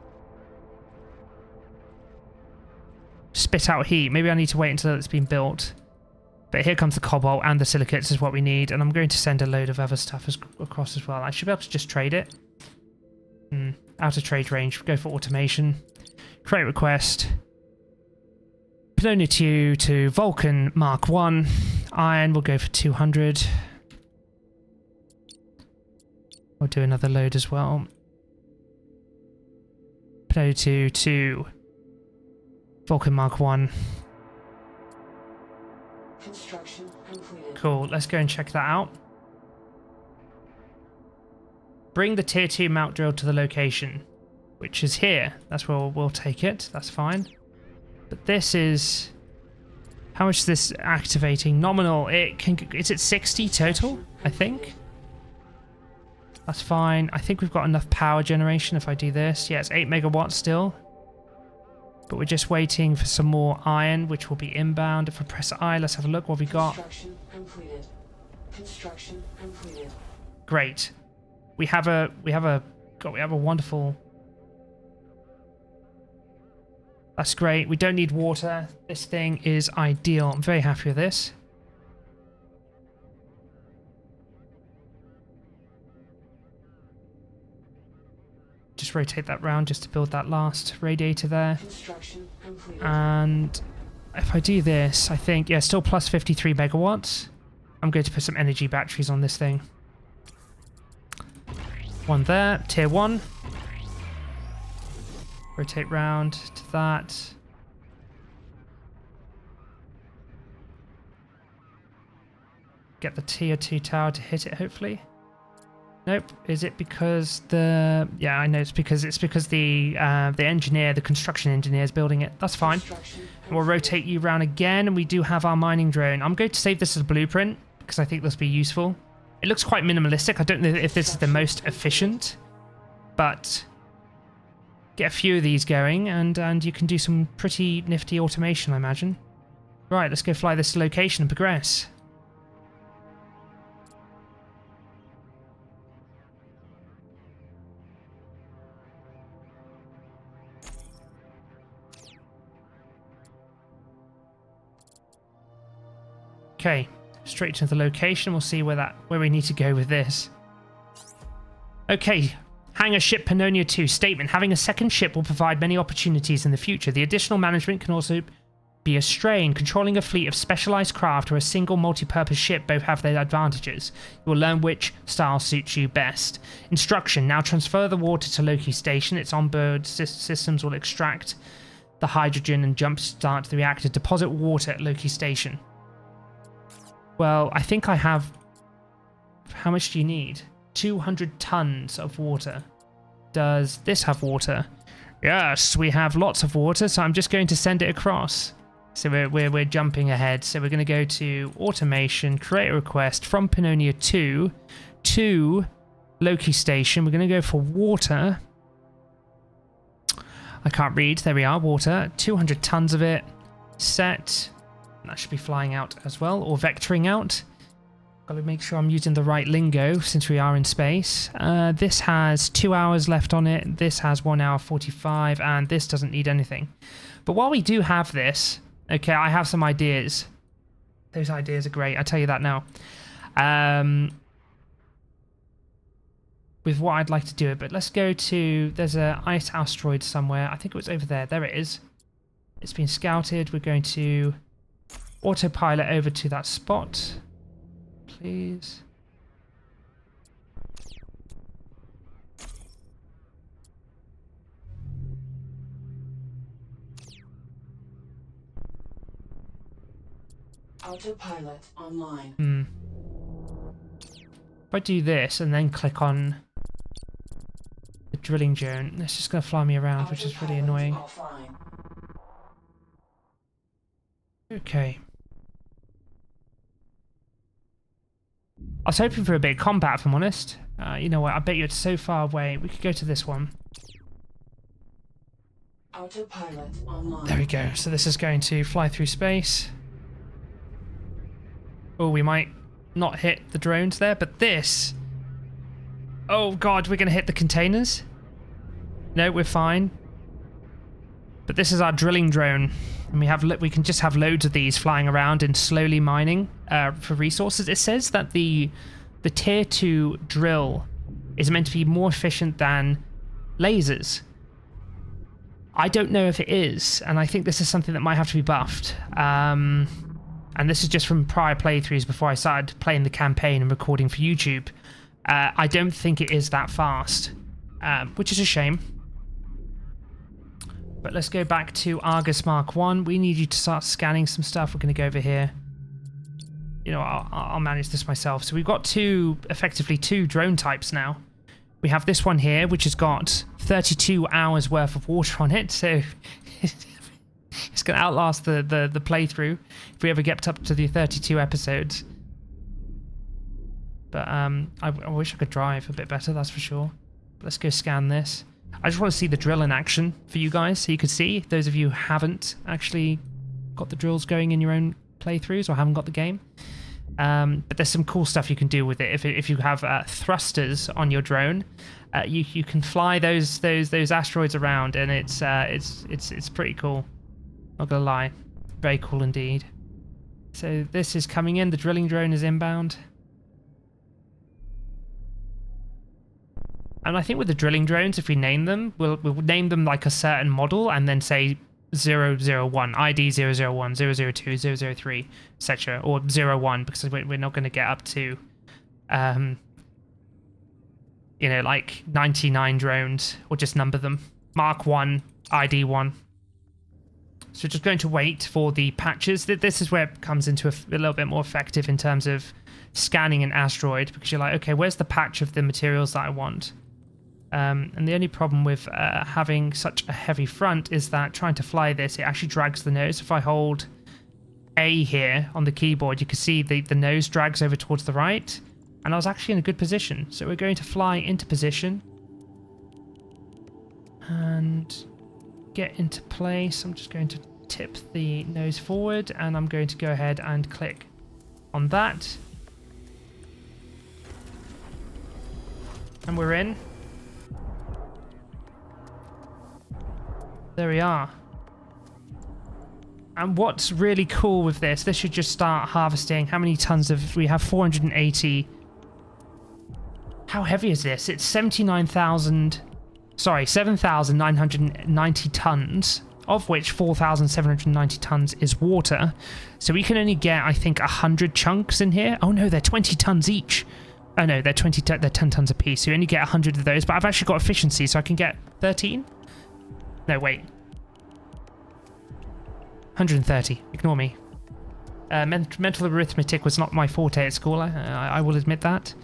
spit out heat. Maybe I need to wait until it's been built. But here comes the cobalt and the silicates is what we need. And I'm going to send a load of other stuff across as well. I should be able to just trade it. Out of trade range. Go for automation. Create request. Pannonia II to Vulcan Mark 1. Iron will go for 200. We'll do another load as well. Pannonia II to Vulcan Mark 1. Construction completed. Cool, let's go and check that out. Bring the tier 2 mount drill to the location, which is here. That's where we'll take it. That's fine. But this is... How much is this activating? Nominal. It's at 60 total, I think. That's fine. I think we've got enough power generation if I do this. Yeah, it's 8 megawatts still. But we're just waiting for some more iron, which will be inbound. If I press I, let's have a look what we got. Construction completed. Construction completed. Great. We have a wonderful... That's great. We don't need water. This thing is ideal. I'm very happy with this. Just rotate that round just to build that last radiator there. Construction completed. And if I do this, I think, yeah, still plus 53 megawatts. I'm going to put some energy batteries on this thing. One there, tier 1. Rotate round to that. Get the tier 2 tower to hit it, hopefully. Nope. Is it because the... Yeah, I know it's because the engineer, the construction engineer is building it. That's fine. And we'll rotate you around again, and we do have our mining drone. I'm going to save this as a blueprint because I think this will be useful. It looks quite minimalistic. I don't know if this is the most efficient, but get a few of these going, and you can do some pretty nifty automation, I imagine. Right, let's go fly this to location and progress. Okay, straight to the location. We'll see where we need to go with this. Okay, hangar ship Pannonia II statement. Having a second ship will provide many opportunities in the future. The additional management can also be a strain. Controlling a fleet of specialized craft or a single multi-purpose ship both have their advantages. You will learn which style suits you best. Instruction. Now transfer the water to Loki Station. Its onboard systems will extract the hydrogen and jumpstart the reactor. Deposit water at Loki Station. Well, I think I have... How much do you need? 200 tons of water. Does this have water? Yes, we have lots of water, so I'm just going to send it across. So we're jumping ahead. So we're going to go to automation, create a request from Pannonia II to Loki Station. We're going to go for water. I can't read. There we are, water. 200 tons of it. Set... That should be flying out as well, or vectoring out. Got to make sure I'm using the right lingo since we are in space. This has 2 hours left on it. This has 1 hour 45, and this doesn't need anything. But while we do have this, okay, I have some ideas. Those ideas are great. I tell you that now. With what I'd like to do it, but let's go to. There's a ice asteroid somewhere. I think it was over there. There it is. It's been scouted. We're going to autopilot over to that spot. Please. Autopilot online. If I do this and then click on the drilling drone, it's just going to fly me around, which is really annoying. Offline. Okay. I was hoping for a bit of combat, if I'm honest. You know what, I bet you it's so far away. We could go to this one. Autopilot online. There we go. So this is going to fly through space. Oh, we might not hit the drones there, but this... Oh god, we're going to hit the containers? No, we're fine. But this is our drilling drone. And we can just have loads of these flying around and slowly mining for resources. It says that the tier 2 drill is meant to be more efficient than lasers. I don't know if it is, and I think this is something that might have to be buffed. And this is just from prior playthroughs before I started playing the campaign and recording for YouTube. I don't think it is that fast, which is a shame. But let's go back to Argus Mark 1. We need you to start scanning some stuff. We're going to go over here. You know, I'll manage this myself. So we've got effectively two drone types now. We have this one here, which has got 32 hours worth of water on it. So it's going to outlast the playthrough if we ever get up to the 32 episodes. But I wish I could drive a bit better, that's for sure. Let's go scan this. I just want to see the drill in action for you guys so you can see. Those of you who haven't actually got the drills going in your own playthroughs or haven't got the game. But there's some cool stuff you can do with it. If you have thrusters on your drone, you can fly those asteroids around, and it's pretty cool. Not gonna lie, very cool indeed. So this is coming in. The drilling drone is inbound. And I think with the drilling drones, if we name them, we'll name them like a certain model and then say 001, ID 001, 002, 003, etc. Or 01, because we're not going to get up to, you know, like 99 drones, or just number them. Mark 1, ID 1. So just going to wait for the patches. This is where it comes into a little bit more effective in terms of scanning an asteroid, because you're like, okay, where's the patch of the materials that I want? And the only problem with having such a heavy front is that trying to fly this, it actually drags the nose. If I hold A here on the keyboard, you can see the nose drags over towards the right, and I was actually in a good position. So we're going to fly into position and get into place. I'm just going to tip the nose forward, and I'm going to go ahead and click on that. And we're in. There we are. And what's really cool with this should just start harvesting. How many tons of... We have 480. How heavy is this? It's 7,990 tons, of which 4,790 tons is water. So we can only get, I think, 100 chunks in here. Oh no, they're 20 tons each. Oh no, they're 10 tons a piece. So you only get 100 of those, but I've actually got efficiency, so I can get 13. No, wait. 130. Ignore me. Mental arithmetic was not my forte at school. I will admit that.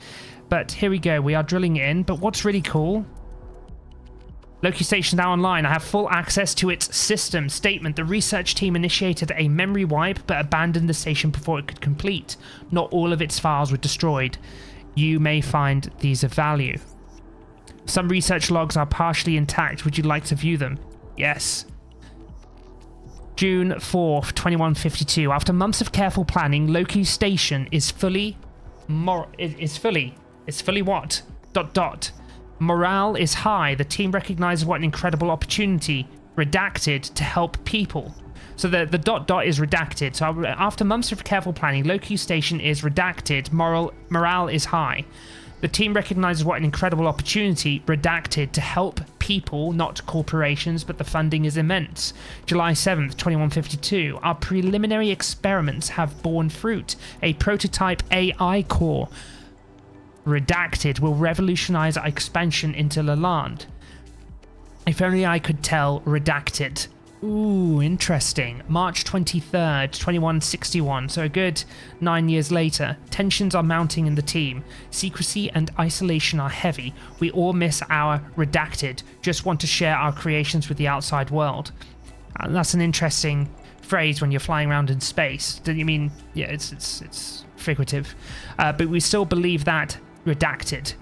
But here we go. We are drilling in. But what's really cool... Loki Station now online. I have full access to its system. Statement. The research team initiated a memory wipe, but abandoned the station before it could complete. Not all of its files were destroyed. You may find these of value. Some research logs are partially intact. Would you like to view them? Yes. June 4th, 2152. After months of careful planning, Loki Station is fully It's fully what? ... Morale is high. The team recognizes what an incredible opportunity, redacted, to help people. So the ... is redacted. So after months of careful planning, Loki Station is redacted. Morale is high. The team recognizes what an incredible opportunity, redacted, to help people, not corporations, but the funding is immense. July 7th, 2152. Our preliminary experiments have borne fruit. A prototype AI core, redacted, will revolutionize our expansion into Lalande. If only I could tell, redacted. Ooh, interesting. March 23rd, 2161, so a good 9 years later. Tensions are mounting in the team. Secrecy and isolation are heavy. We all miss our redacted. Just want to share our creations with the outside world. That's an interesting phrase when you're flying around in space. Do you mean, yeah, it's figurative. But we still believe that redacted.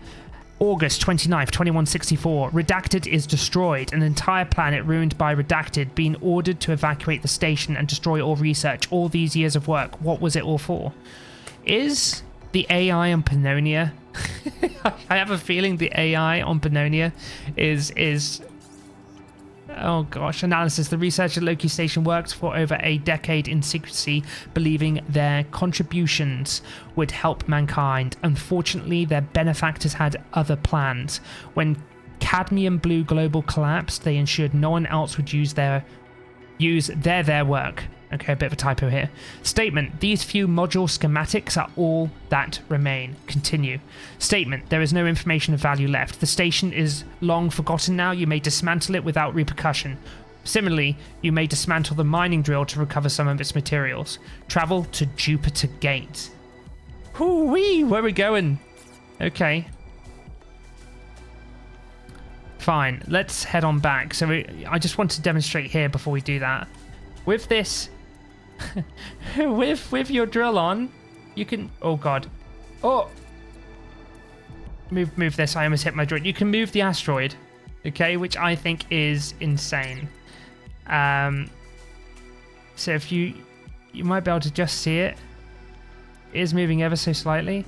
August 29th, 2164. Redacted is destroyed. An entire planet ruined by Redacted, being ordered to evacuate the station and destroy all research. All these years of work, what was it all for? Is the AI on Pannonia... I have a feeling the AI on Pannonia is... Oh gosh, analysis. The research at Loki Station worked for over a decade in secrecy, believing their contributions would help mankind. Unfortunately, their benefactors had other plans. When Cadmium Blue Global collapsed, they ensured no one else would use their work. Okay, a bit of a typo here. Statement. These few module schematics are all that remain. Continue. Statement. There is no information of value left. The station is long forgotten now. You may dismantle it without repercussion. Similarly, you may dismantle the mining drill to recover some of its materials. Travel to Jupiter Gate. Hoo-wee! Where are we going? Okay. Fine. Let's head on back. So I just want to demonstrate here before we do that. With this... with your drill on, you can... Oh, God. Oh! Move this. I almost hit my droid. You can move the asteroid, okay, which I think is insane. So if you might be able to just see it. It is moving ever so slightly.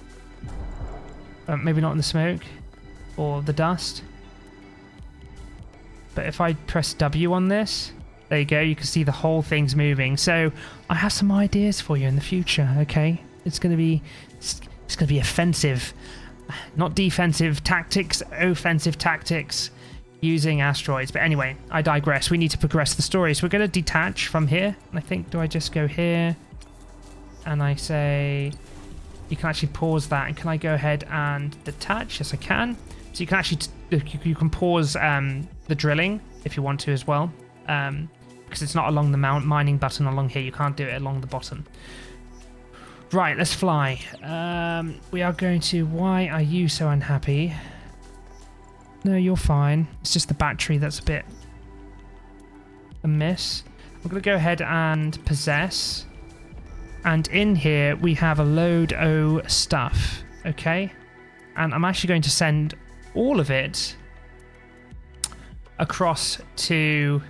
Maybe not in the smoke or the dust. But if I press W on this... There you go, you can see the whole thing's moving. So I have some ideas for you in the future, okay? It's gonna be offensive. Not defensive tactics, offensive tactics using asteroids. But anyway, I digress. We need to progress the story. So we're gonna detach from here. And I think, do I just go here? And I say, you can actually pause that. And can I go ahead and detach? Yes, I can. So you can actually, you can pause the drilling if you want to as well. Because it's not along the mining button along here. You can't do it along the bottom. Right, let's fly. We are going to... Why are you so unhappy? No, you're fine. It's just the battery that's a bit amiss. I'm going to go ahead and possess. And in here, we have a load of stuff. Okay? And I'm actually going to send all of it across to...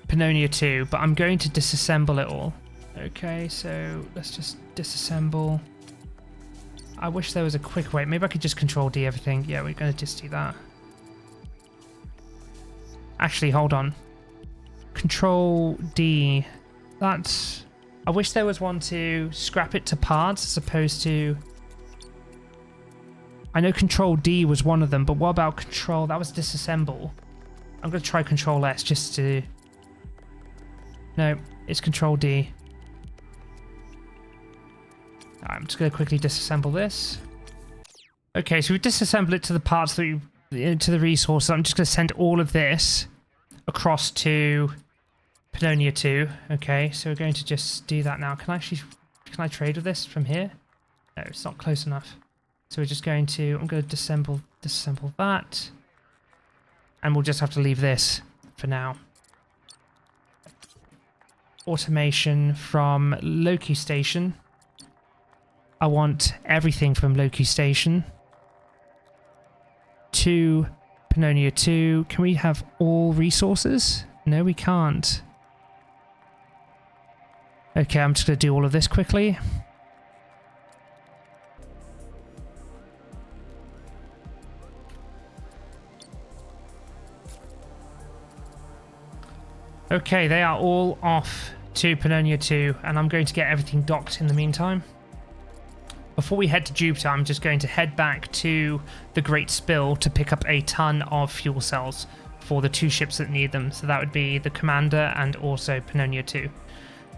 Pannonia II, but I'm going to disassemble it all. Okay, so let's just disassemble. I wish there was a quick way. Maybe I could just Control D everything. Yeah, we're going to just do that. Actually, hold on. Control D. That's... I wish there was one to scrap it to parts as opposed to... I know Control D was one of them, but what about Control... That was disassemble. I'm going to try Control S just to... No, it's Control D. I'm just going to quickly disassemble this. Okay, so we disassemble it to the parts that to the resources. I'm just going to send all of this across to Pannonia II. Okay, so we're going to just do that now. Can I trade with this from here? No, it's not close enough. So we're just going to... I'm going to disassemble that. And we'll just have to leave this for now. Automation from Loki Station. I want everything from Loki Station to Pannonia II. Can we have all resources? No, we can't. Okay, I'm just going to do all of this quickly. Okay, they are all off to Pannonia II, and I'm going to get everything docked in the meantime. Before we head to Jupiter, I'm just going to head back to the Great Spill to pick up a ton of fuel cells for the 2 ships that need them. So that would be the Commander and also Pannonia II.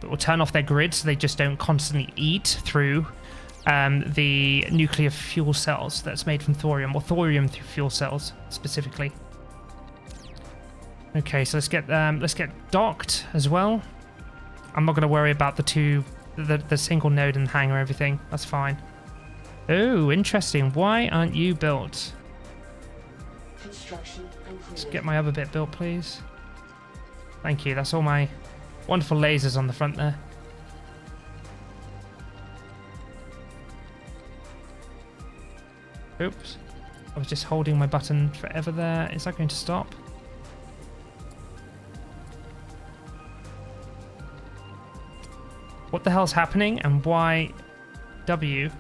But we'll turn off their grid so they just don't constantly eat through the nuclear fuel cells that's made from thorium, or thorium through fuel cells specifically. Okay, so let's get docked as well. I'm not going to worry about the single node and hangar, everything. That's fine. Oh, interesting. Why aren't you built? Construction completed. Let's get my other bit built, please. Thank you. That's all my wonderful lasers on the front there. Oops. I was just holding my button forever there. Is that going to stop? What the hell's happening, and why W?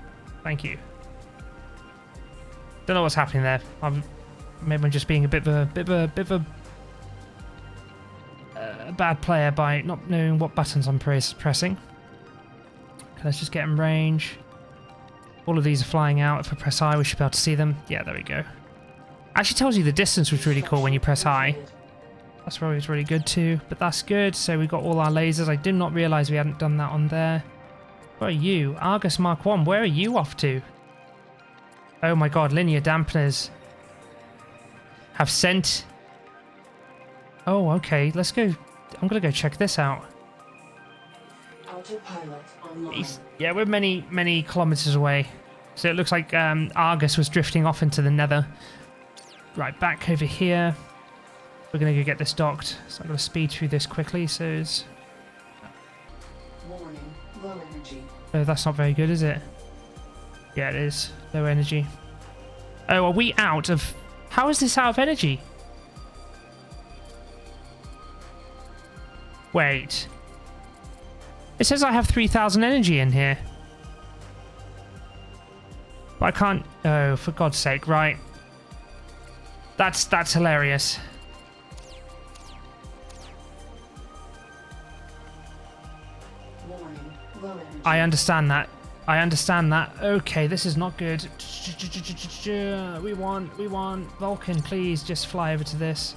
Thank you. Don't know what's happening there. Maybe I'm just being a bit of a bad player by not knowing what buttons I'm pressing. Okay, let's just get in range. All of these are flying out. If I press I, we should be able to see them. Yeah, there we go. Actually tells you the distance, which is really cool when you press I. That's always really good too, but that's good. So we got all our lasers. I did not realize we hadn't done that on there. Where are you? Argus Mark 1, where are you off to? Oh my god, linear dampeners have sent... Oh, okay, let's go. I'm gonna go check this out. Autopilot online. Yeah, we're many kilometers away. So it looks like Argus was drifting off into the nether. Right, back over here. We're going to go get this docked. So I'm going to speed through this quickly. So it's... Warning, low energy. Oh, that's not very good, is it? Yeah, it is. Low energy. Oh, are we out of... How is this out of energy? Wait. It says I have 3,000 energy in here. But I can't... Oh, for God's sake, right. That's hilarious. Warning, low energy. I understand that. I understand that. Okay, this is not good. We want Vulcan, please just fly over to this.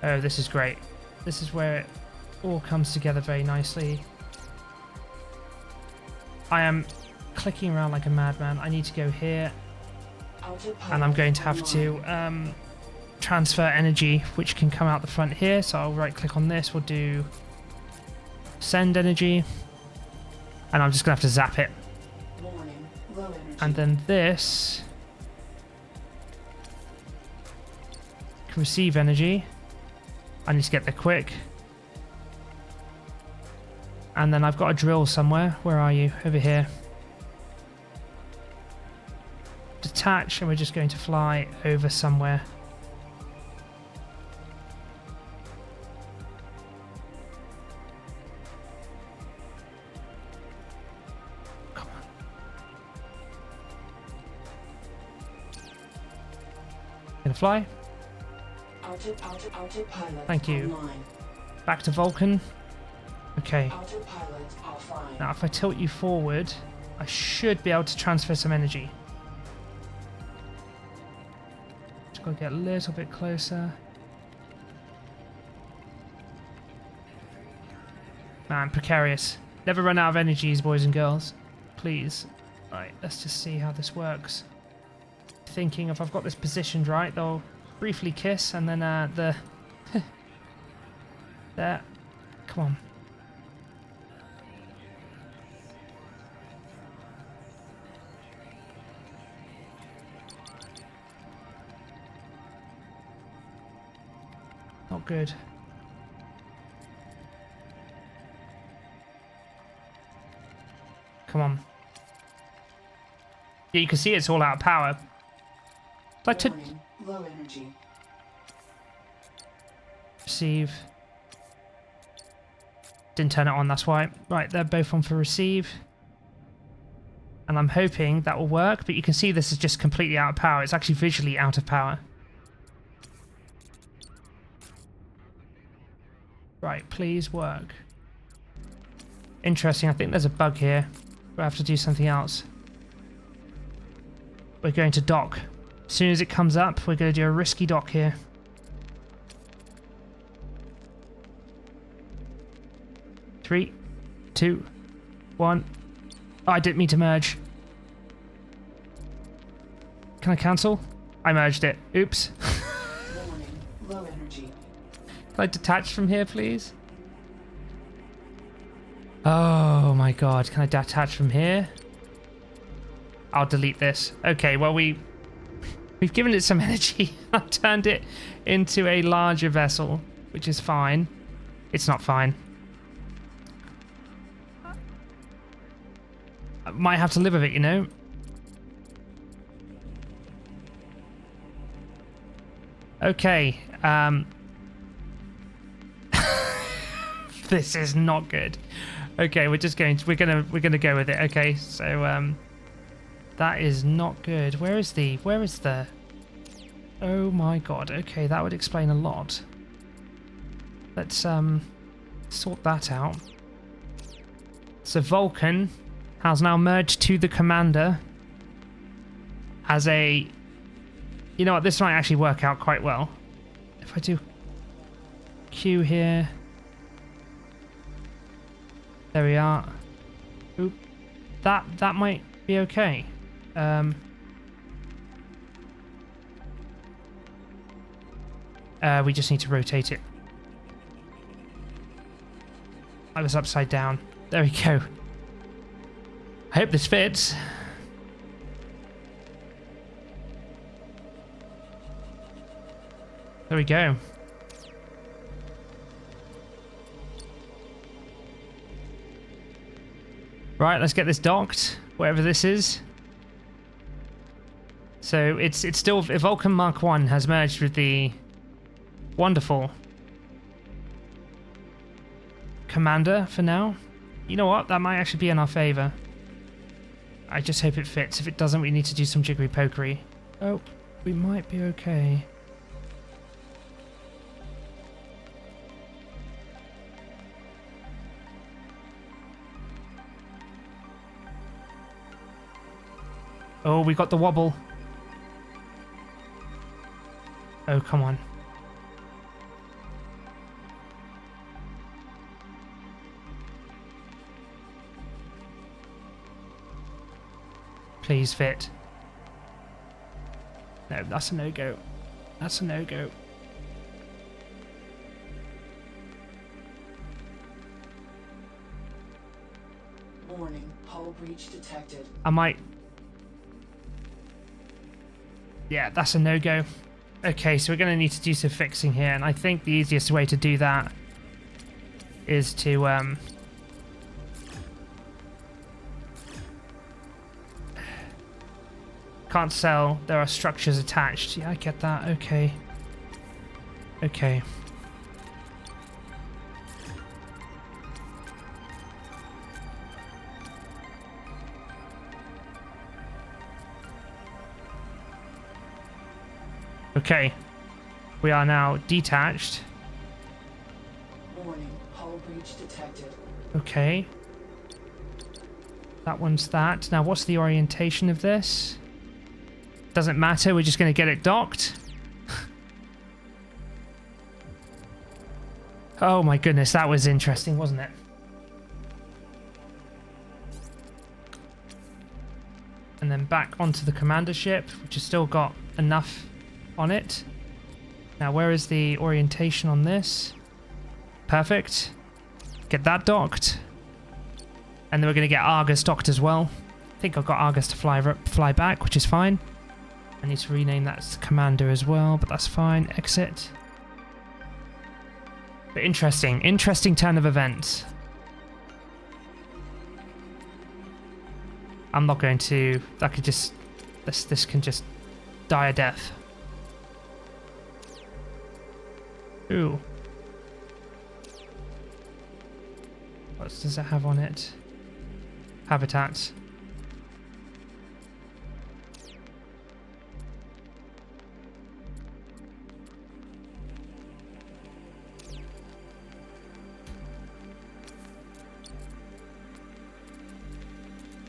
Oh, this is great. This is where it all comes together very nicely. I am clicking around like a madman. I need to go here. And I'm going to have to transfer energy, which can come out the front here. So I'll right click on this. We'll do send energy. And I'm just going to have to zap it. Warning, low energy. And then this can receive energy. I need to get there quick. And then I've got a drill somewhere. Where are you? Over here. Detach, and we're just going to fly over somewhere. Come on. Gonna fly. Autopilot Thank you. online. Back to Vulcan. Okay. Autopilot offline. Now if I tilt you forward, I should be able to transfer some energy. Just gotta get a little bit closer. Man, precarious. Never run out of energies, boys and girls. Please. Right, let's just see how this works. Thinking if I've got this positioned right, they'll briefly kiss and then the... there. Come on. Not good. Come on. Yeah, you can see it's all out of power. Like to Warning, low energy. receive. Didn't turn it on, that's why. Right, they're both on for receive. And I'm hoping that will work, but you can see this is just completely out of power. It's actually visually out of power. Right, please work. Interesting, I think there's a bug here. We'll have to do something else. We're going to dock. As soon as it comes up, we're going to do a risky dock here. Three, two, one. Oh, I didn't mean to merge. Can I cancel? I merged it. Oops. Warning. Low energy. Can I detach from here, please? Oh my god, can I detach from here? I'll delete this. Okay, well we've given it some energy. I've turned it into a larger vessel, which is fine. It's not fine. I might have to live with it, you know? Okay, this is not good. Okay, we're gonna go with it. Okay, so that is not good. Where is the oh my god. Okay, that would explain a lot. Let's sort that out. So Vulcan has now merged to the Commander as a, you know what, this might actually work out quite well. If I do Q here. There we are. Oop. That might be okay. We just need to rotate it. I was upside down. There we go. I hope this fits. There we go. Right, let's get this docked, whatever this is. So it's still, Vulcan Mark 1 has merged with the wonderful Commander for now. You know what? That might actually be in our favor. I just hope it fits. If it doesn't, we need to do some jiggery pokery. Oh, we might be okay. Oh, we got the wobble. Oh, come on. Please fit. No, that's a no-go. That's a no-go. Warning. Hull breach detected. I might... Yeah, that's a no-go. Okay, so we're going to need to do some fixing here, and I think the easiest way to do that is to can't sell, there are structures attached. Yeah, I get that. Okay. Okay. Okay, we are now detached. Warning, hull breach detected. Okay. That one's that. Now, what's the orientation of this? Doesn't matter, we're just going to get it docked. Oh my goodness, that was interesting, wasn't it? And then back onto the commander ship, which has still got enough on it. Now, where is the orientation on this? Perfect. Get that docked. And then we're going to get Argus docked as well. I think I've got Argus to fly back, which is fine. I need to rename that as Commander as well, but that's fine. Exit. But interesting turn of events. I'm not going to... That could just... This can just die a death. Ooh. What does it have on it? Habitats.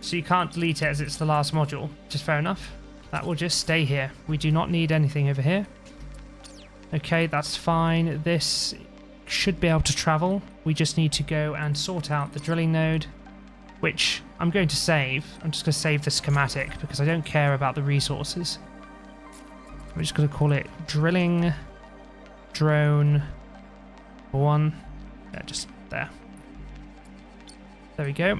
So you can't delete it as it's the last module. Just fair enough. That will just stay here. We do not need anything over here. Okay, that's fine. This should be able to travel. We just need to go and sort out the drilling node, which I'm going to save. I'm just going to save the schematic because I don't care about the resources. I'm just going to call it drilling drone 1. Yeah, just there. There we go.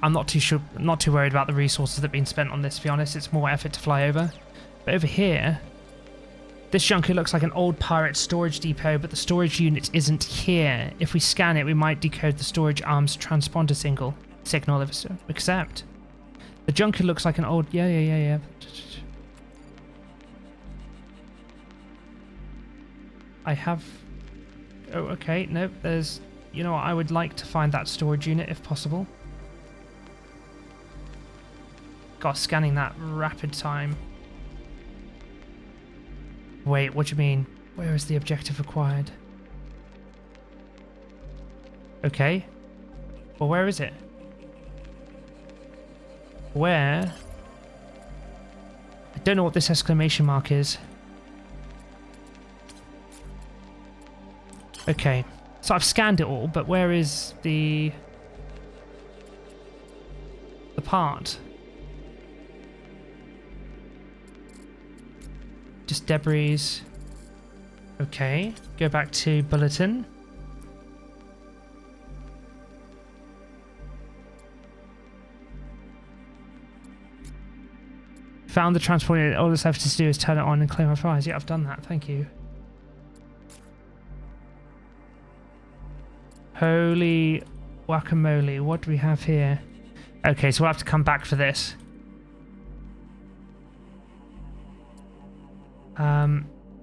I'm not too worried about the resources that have been spent on this, to be honest. It's more effort to fly over. But over here, this junker looks like an old pirate storage depot, but the storage unit isn't here. If we scan it, we might decode the storage arms transponder signal. Accept. The junker looks like an old... Yeah. I have... Oh, okay. Nope, there's... You know what? I would like to find that storage unit if possible. God, scanning that rapid time. Wait, what do you mean? Where is the objective required? Okay. Well, where is it? Where? I don't know what this exclamation mark is. Okay. So I've scanned it all, but where is the part? Just debris. Okay, go back to bulletin. Found the transporter. All this I have to do is turn it on and claim my prize. Yeah, I've done that. Thank you. Holy guacamole. What do we have here? Okay, so we'll have to come back for this.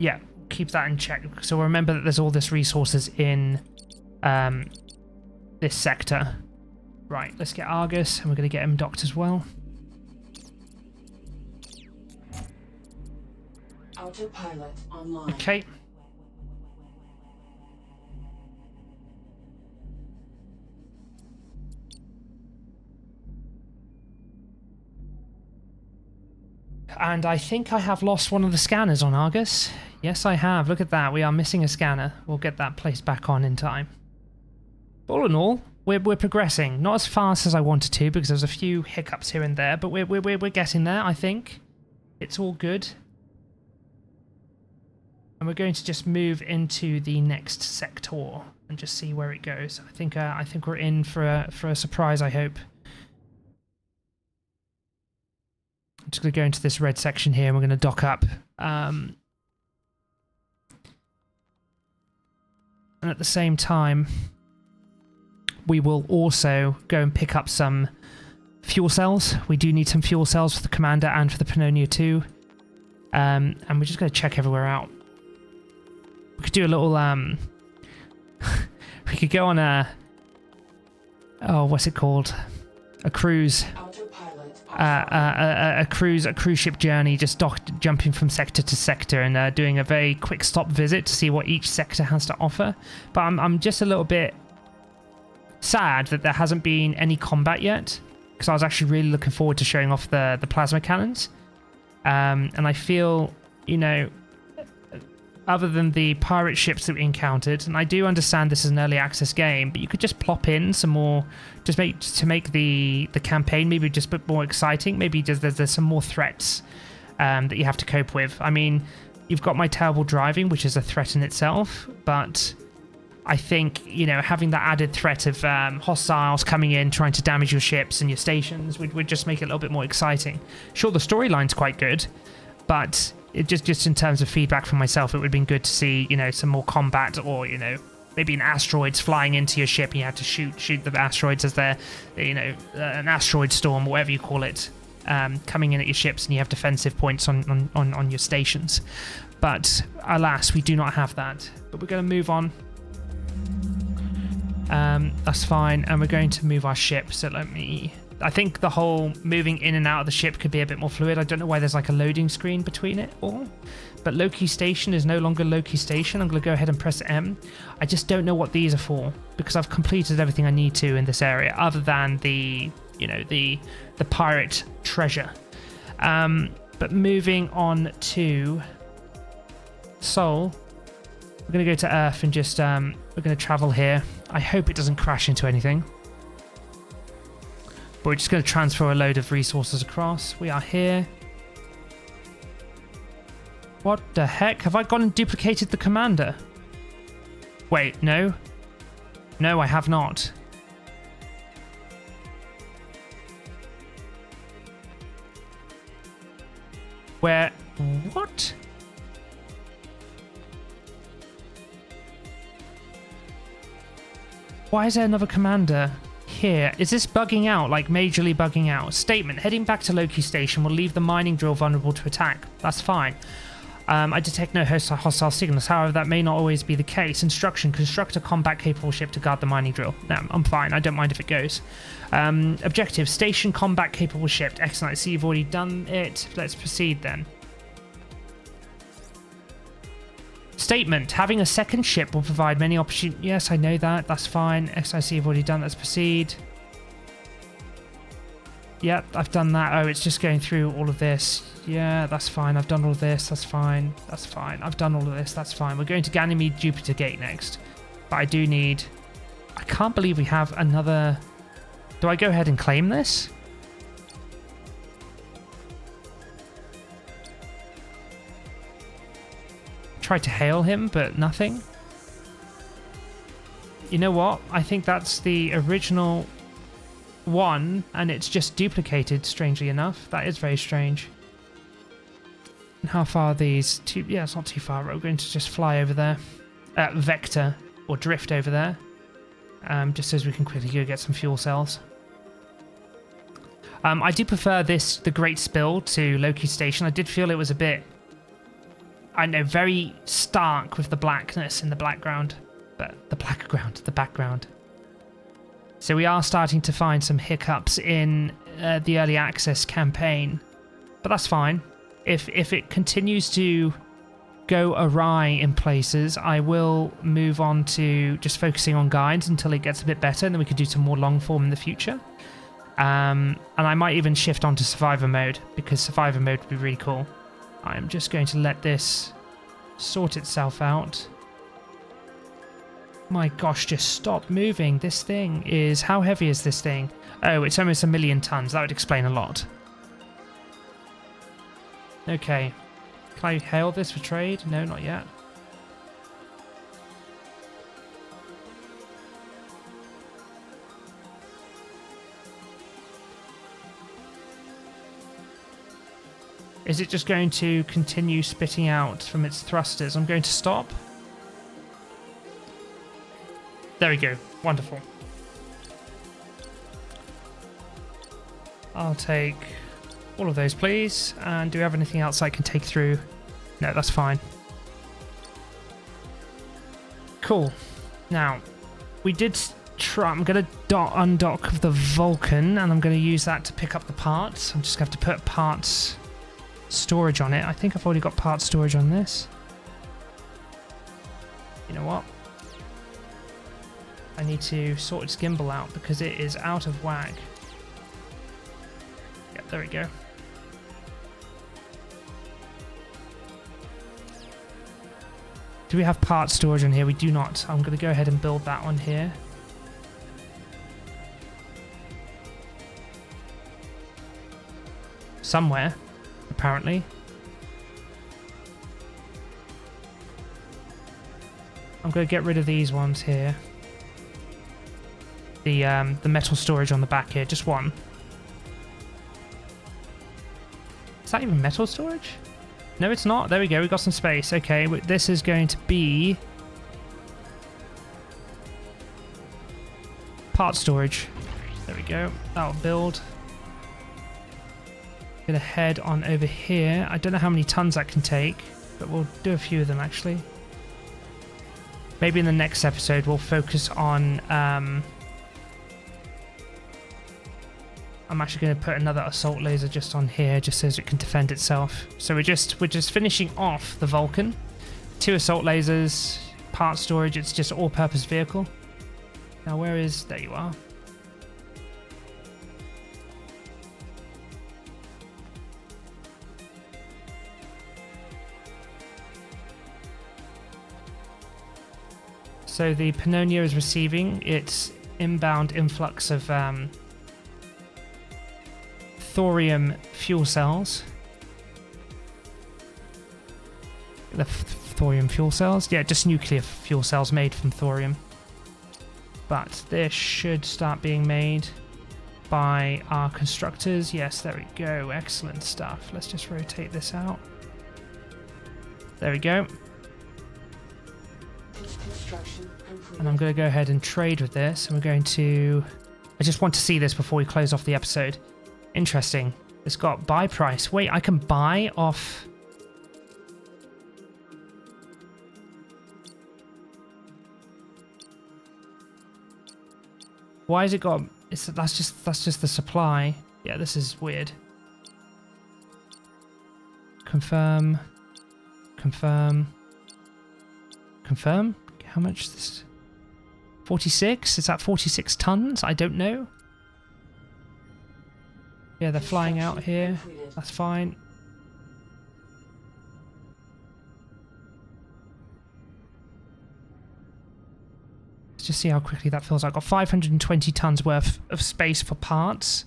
Yeah, keep that in check. So remember that there's all this resources in this sector. Right, let's get Argus, and we're going to get him docked as well. Autopilot online. Okay. And I think I have lost one of the scanners on Argus. Yes, I have. Look at that. We are missing a scanner. We'll get that placed back on in time. All in all, we're progressing. Not as fast as I wanted to because there's a few hiccups here and there, but we're getting there, I think. It's all good. And we're going to just move into the next sector and just see where it goes. I think we're in for a surprise, I hope. I'm just going to go into this red section here and we're going to dock up. And at the same time, we will also go and pick up some fuel cells. We do need some fuel cells for the Commander and for the Pannonia II. And we're just going to check everywhere out. We could do a little... we could go on a... Oh, what's it called? A cruise. A cruise ship journey, just jumping from sector to sector and doing a very quick stop visit to see what each sector has to offer. But I'm just a little bit sad that there hasn't been any combat yet, because I was actually really looking forward to showing off the plasma cannons. And I feel, you know, other than the pirate ships that we encountered, and I do understand this is an early access game, but you could just plop in some more, just to make the campaign maybe just a bit more exciting. Maybe just there's some more threats that you have to cope with. I mean, you've got my terrible driving, which is a threat in itself, but I think, you know, having that added threat of hostiles coming in, trying to damage your ships and your stations would just make it a little bit more exciting. Sure, the storyline's quite good, but it just in terms of feedback from myself, it would have been good to see, you know, some more combat, or, you know, maybe an asteroids flying into your ship and you have to shoot the asteroids as they're, you know, an asteroid storm, whatever you call it, coming in at your ships, and you have defensive points on your stations. But alas, we do not have that. But we're going to move on. That's fine, and we're going to move our ship. So I think the whole moving in and out of the ship could be a bit more fluid. I don't know why there's like a loading screen between it all. But Loki Station is no longer Loki Station. I'm going to go ahead and press M. I just don't know what these are for, because I've completed everything I need to in this area, other than the you know, the pirate treasure. But moving on to Sol, we're going to go to Earth and just we're going to travel here. I hope it doesn't crash into anything. But we're just going to transfer a load of resources across. We are here. What the heck? Have I gone and duplicated the commander? Wait, no. No, I have not. Where? What? Why is there another commander here? Is this bugging out, like majorly bugging out? Statement, heading back to Loki Station will leave the mining drill vulnerable to attack. That's fine. I detect no hostile signals. However, that may not always be the case. Instruction, construct a combat-capable ship to guard the mining drill. No, I'm fine. I don't mind if it goes. Objective, station combat-capable ship. Excellent. I see you've already done it. Let's proceed then. Statement, having a second ship will provide many opportunities. Yes, I know that. That's fine. XIC, you've already done. Let's proceed. Yep, I've done that. Oh, it's just going through all of this. Yeah, that's fine. I've done all of this. That's fine. That's fine. I've done all of this. That's fine. We're going to Ganymede Jupiter Gate next. But I do need... I can't believe we have another... Do I go ahead and claim this? Tried to hail him, but nothing. You know what? I think that's the original one, and it's just duplicated, strangely enough. That is very strange. And how far are these? Yeah, it's not too far. We're going to just fly over there. Vector, or drift over there. Just as we can quickly go get some fuel cells. I do prefer the Great Spill to Loki Station. I did feel it was a bit... I know, very stark with the blackness in the background. But the background. So we are starting to find some hiccups in the early access campaign. But that's fine. If it continues to go awry in places, I will move on to just focusing on guides until it gets a bit better, and then we could do some more long form in the future. And I might even shift on to survivor mode, because survivor mode would be really cool. I'm just going to let this sort itself out. My gosh, just stop moving. This thing is... How heavy is this thing? Oh, it's almost 1 million tons. That would explain a lot. Okay. Can I hail this for trade? No, not yet. Is it just going to continue spitting out from its thrusters? I'm going to stop. There we go. Wonderful. I'll take all of those, please. And do we have anything else I can take through? No, that's fine. Cool. Now, we did try... I'm going to undock the Vulcan, and I'm going to use that to pick up the parts. I'm just going to have to put parts storage on it. I think I've already got parts storage on this. You know what? I need to sort its gimbal out because it is out of whack. Yep, there we go. Do we have part storage on here? We do not. I'm going to go ahead and build that one here. Somewhere, apparently. I'm going to get rid of these ones here. The metal storage on the back here, just one. Is that even metal storage? No, it's not. There we go. We got some space. Okay, this is going to be part storage. There we go. That'll build. Gonna head on over here. I don't know how many tons that can take, but we'll do a few of them actually. Maybe in the next episode we'll focus on I'm actually going to put another assault laser just on here, just so it can defend itself. So we're just finishing off the Vulcan. 2 assault lasers, part storage. It's just an all-purpose vehicle. Now where is... There you are. So the Pannonia is receiving its inbound influx of thorium fuel cells. The thorium fuel cells? Yeah, just nuclear fuel cells made from thorium. But this should start being made by our constructors. Yes, there we go. Excellent stuff. Let's just rotate this out. There we go. And I'm going to go ahead and trade with this. And we're going to... I just want to see this before we close off the episode. Interesting. It's got buy price. Wait, I can buy off... Why has it got... that's just the supply. Yeah, this is weird. Confirm. Confirm. Confirm? How much is this? 46? Is that 46 tons? I don't know. Yeah, they're flying out here. That's fine. Let's just see how quickly that fills. I've got 520 tons worth of space for parts.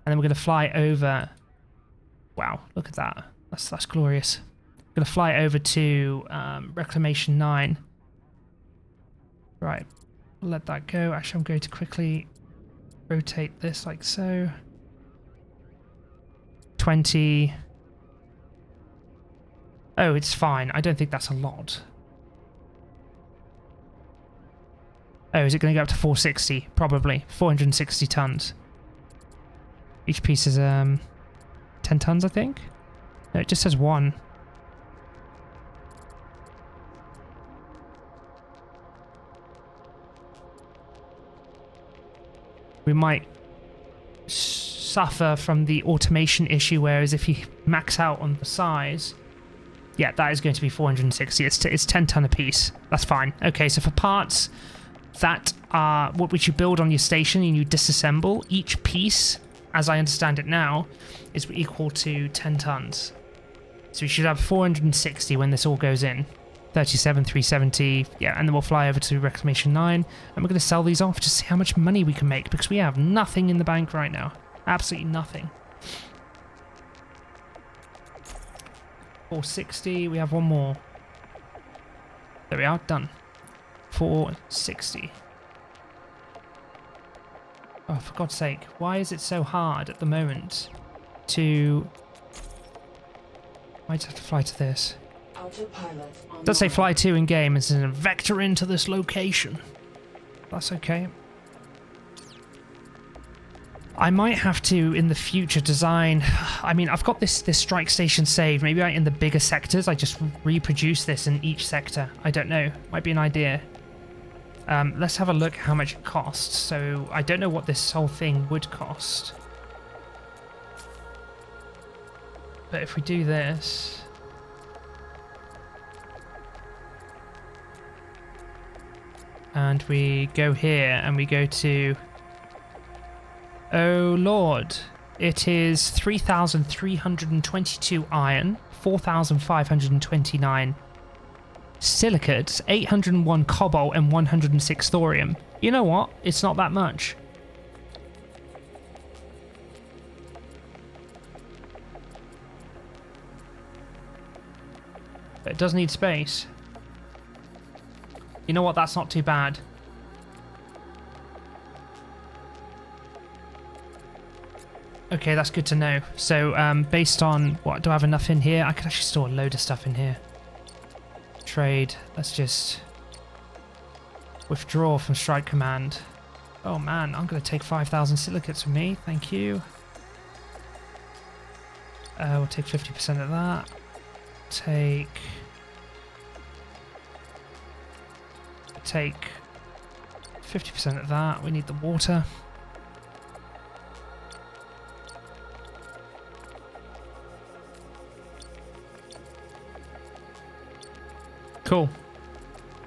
And then we're going to fly over... Wow, look at that. That's glorious. We're going to fly over to Reclamation 9. Right. We'll let that go. Actually, I'm going to quickly rotate this like so. 20. Oh, it's fine. I don't think that's a lot. Oh, is it going to go up to 460? Probably. 460 tons. Each piece is 10 tons, I think? No, it just says 1. We might suffer from the automation issue, whereas if you max out on the size... Yeah, that is going to be 460. It's 10 ton a piece. That's fine. Okay, so for parts that are which you build on your station and you disassemble, each piece, as I understand it now, is equal to 10 tons. So we should have 460 when this all goes in. 37, 370, yeah, and then we'll fly over to Reclamation 9, and we're going to sell these off to see how much money we can make, because we have nothing in the bank right now. Absolutely nothing. 460, we have one more. There we are, done. 460. Oh, for God's sake, why is it so hard at the moment to... I might have to fly to this. It does say fly to in game, it's a vector into this location. That's okay. I might have to, in the future, design... I mean, I've got this strike station saved. Maybe in the bigger sectors, I just reproduce this in each sector. I don't know. Might be an idea. Let's have a look how much it costs. So, I don't know what this whole thing would cost. But if we do this... And we go here, and we go to... Oh lord, it is 3,322 iron, 4,529 silicates, 801 cobalt, and 106 thorium. You know what? It's not that much. But it does need space. You know what? That's not too bad. Okay, that's good to know. So, based on... What, do I have enough in here? I could actually store a load of stuff in here. Trade. Let's just... withdraw from Strike Command. Oh man, I'm going to take 5,000 silicates with me. Thank you. We'll take 50% of that. Take 50% of that. We need the water. Cool.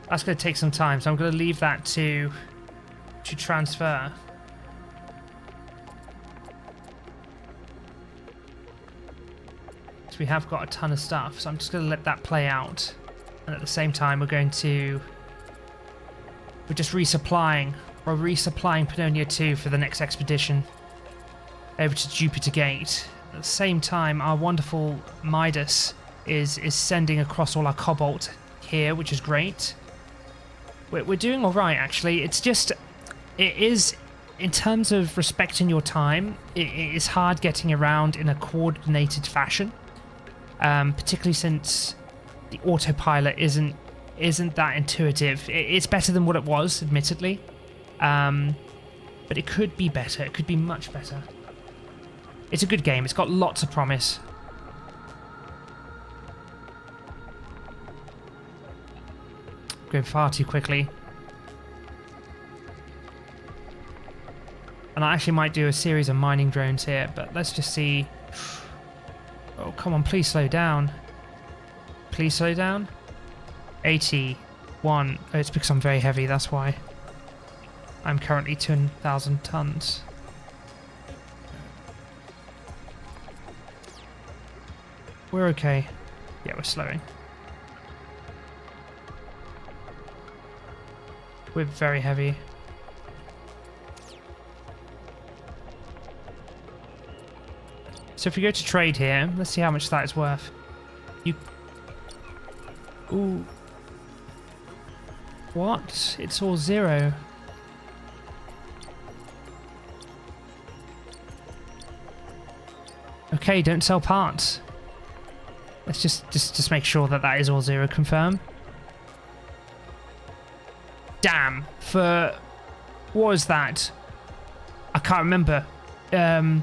That's going to take some time, so I'm going to leave that to transfer. So we have got a ton of stuff, so I'm just going to let that play out. And at the same time, we're going to We're just resupplying. We're resupplying Pannonia II for the next expedition over to Jupiter Gate. At the same time, our wonderful Midas is sending across all our cobalt here, which is great. We're doing all right, actually. It's just, it is, in terms of respecting your time, it is hard getting around in a coordinated fashion, particularly since the autopilot isn't that intuitive. It's better than what it was, admittedly, but it could be better. It could be much better. It's a good game. It's got lots of promise. Going far too quickly. And I actually might do a series of mining drones here, but let's just see. Oh, come on, please slow down. Please slow down. 81. Oh, it's because I'm very heavy, that's why. I'm currently 2,000 tons. We're okay. Yeah, we're slowing. We're very heavy. So if we go to trade here, let's see how much that is worth. Ooh. What? It's all 0. Okay, don't sell parts. Let's just make sure that that is all 0. Confirm. Damn. For what was that? I can't remember. It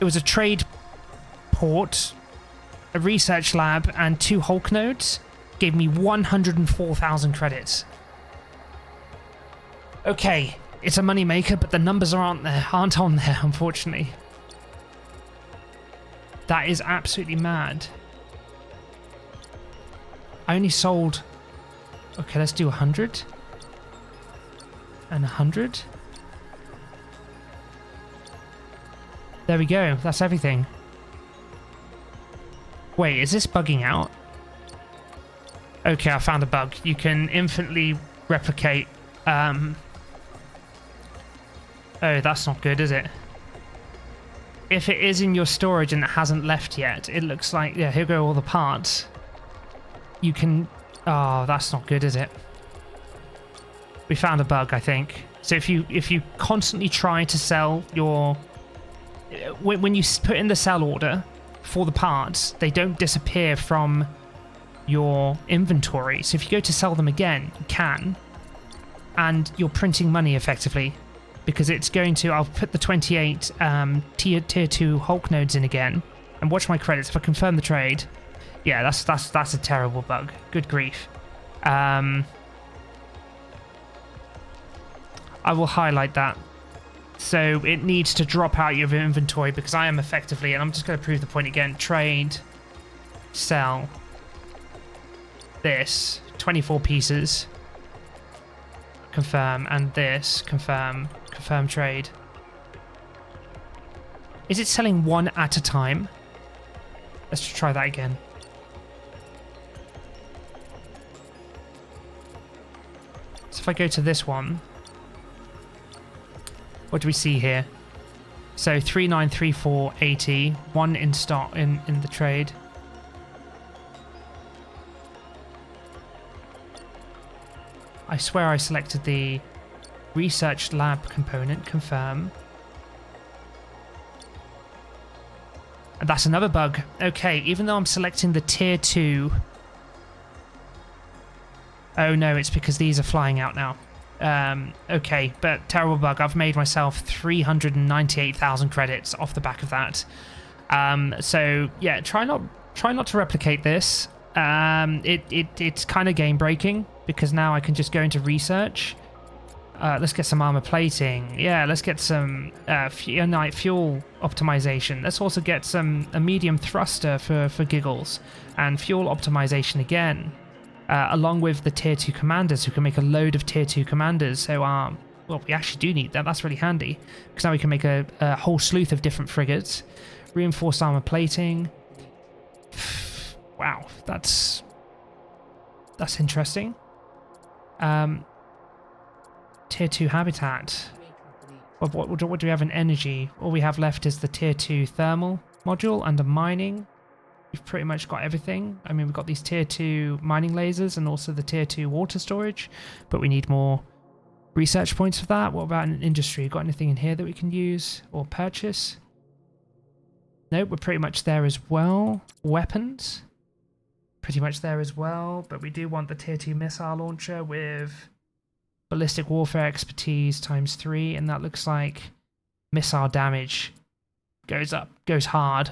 was a trade port, a research lab, and 2 Hulk nodes. Gave me 104,000 credits. Okay, it's a moneymaker, but the numbers aren't on there, unfortunately. That is absolutely mad. I only sold... Okay, let's do 100. And 100. There we go. That's everything. Wait, is this bugging out? Okay, I found a bug. You can infinitely replicate... Oh, that's not good, is it? If it is in your storage and it hasn't left yet, it looks like... Yeah, here go all the parts. You can... Oh, that's not good, is it? We found a bug, I think. So if you constantly try to sell your... When you put in the sell order for the parts, they don't disappear from your inventory. So if you go to sell them again, you can. And you're printing money effectively. Because it's going to... I'll put the 28 tier 2 Hulk nodes in again. And watch my credits. If I confirm the trade... Yeah, that's a terrible bug. Good grief. I will highlight that. So it needs to drop out your inventory because I am effectively, and I'm just going to prove the point again, trade, sell, this, 24 pieces, confirm, and this, confirm trade. Is it selling one at a time? Let's try that again. So if I go to this one, what do we see here? So 393480, 1 in stock in the trade. I swear I selected the research lab component, confirm. And that's another bug. Okay, even though I'm selecting the tier 2. Oh no, it's because these are flying out now. Okay, but terrible bug. I've made myself 398,000 credits off the back of that. So yeah, try not to replicate this. It's kind of game breaking because now I can just go into research. Let's get some armor plating. Yeah, let's get some fuel optimization. Let's also get a medium thruster for giggles and fuel optimization again. Along with the tier 2 commanders who can make a load of tier 2 commanders. So, well, we actually do need that. That's really handy because now we can make a whole sleuth of different frigates. Reinforced armor plating. Wow, that's That's interesting. Tier 2 habitat. What do we have in energy? All we have left is the tier 2 thermal module under mining. We've pretty much got everything. I mean, we've got these tier 2 mining lasers and also the tier 2 water storage, but we need more research points for that. What about an industry? Got anything in here that we can use or purchase? Nope, we're pretty much there as well. Weapons, pretty much there as well, but we do want the tier 2 missile launcher with ballistic warfare expertise ×3, and that looks like missile damage goes hard.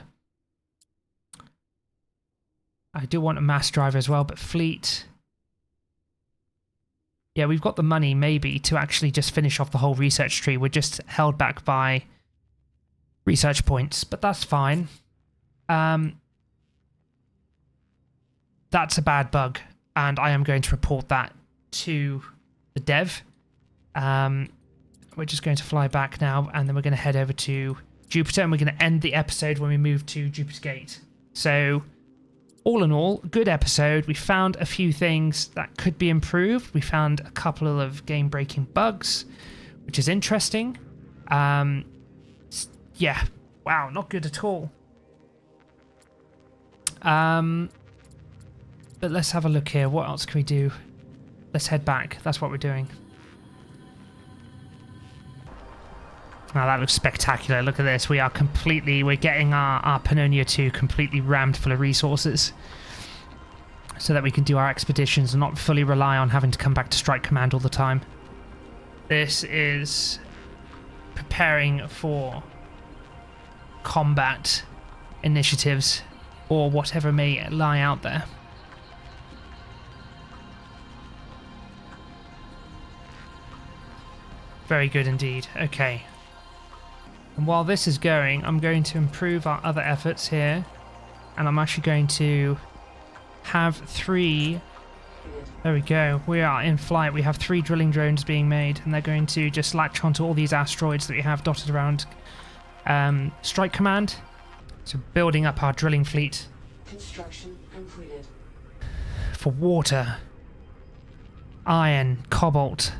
I do want a mass driver as well, but fleet. Yeah, we've got the money maybe to actually just finish off the whole research tree. We're just held back by research points, but that's fine. That's a bad bug, and I am going to report that to the dev. We're just going to fly back now, and then we're going to head over to Jupiter, and we're going to end the episode when we move to Jupiter Gate. So all in all, good episode. We found a few things that could be improved. We found a couple of game-breaking bugs, which is interesting. Yeah, wow, not good at all. But let's have a look here. What else can we do? Let's head back. That's what we're doing. Now that looks spectacular. Look at this. We're getting our Pannonia II completely rammed full of resources so that we can do our expeditions and not fully rely on having to come back to Strike Command all the time. This is preparing for combat initiatives or whatever may lie out there. Very good indeed. Okay. And while this is going, I'm going to improve our other efforts here. And I'm actually going to have 3... There we go. We are in flight. We have 3 drilling drones being made. And they're going to just latch onto all these asteroids that we have dotted around Strike Command. So building up our drilling fleet. Construction completed. For water, iron, cobalt,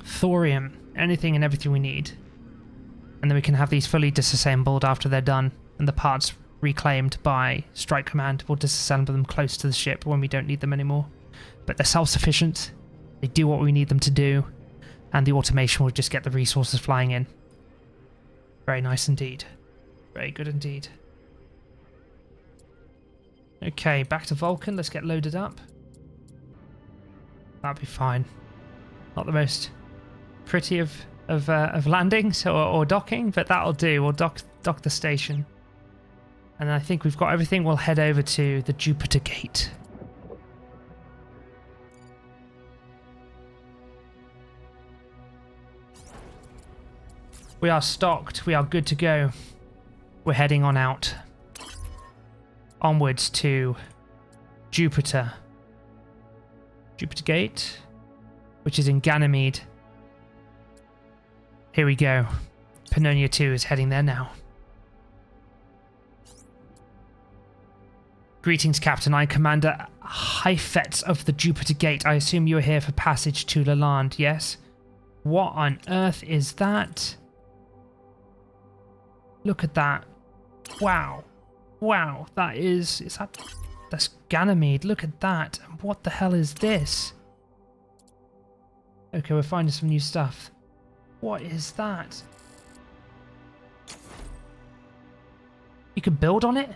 thorium, anything and everything we need. And then we can have these fully disassembled after they're done, and the parts reclaimed by Strike Command. We'll disassemble them close to the ship when we don't need them anymore. But they're self-sufficient, they do what we need them to do, and the automation will just get the resources flying in. Very nice indeed. Very good indeed. Okay, back to Vulcan. Let's get loaded up. That'll be fine. Not the most pretty of landings or docking, but that'll do. We'll dock the station. And I think we've got everything. We'll head over to the Jupiter Gate. We are stocked. We are good to go. We're heading on out. Onwards to Jupiter. Jupiter Gate, which is in Ganymede. Here we go. Pannonia II is heading there now. Greetings, Captain. I'm Commander Heifetz of the Jupiter Gate. I assume you're here for passage to Lalande, yes? What on earth is that? Look at that. Wow. Wow, that's Ganymede. Look at that. What the hell is this? Okay, we're finding some new stuff. What is that? You can build on it?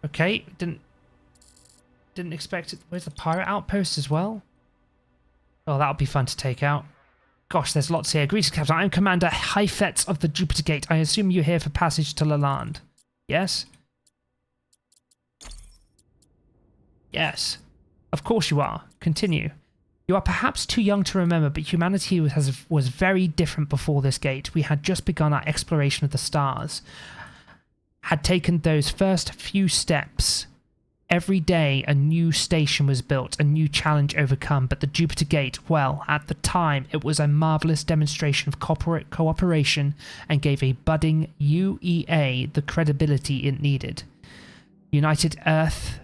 Okay, didn't expect it. Where's the pirate outpost as well? Oh, that'll be fun to take out. Gosh, there's lots here. Greetings, Captain. I'm Commander Heifetz of the Jupiter Gate. I assume you're here for passage to Lalande. Yes? Yes. Of course you are. Continue. You are perhaps too young to remember, but humanity was very different before this gate. We had just begun our exploration of the stars. Had taken those first few steps. Every day a new station was built, a new challenge overcome, but the Jupiter Gate, well, at the time it was a marvellous demonstration of cooperation and gave a budding UEA the credibility it needed. United Earth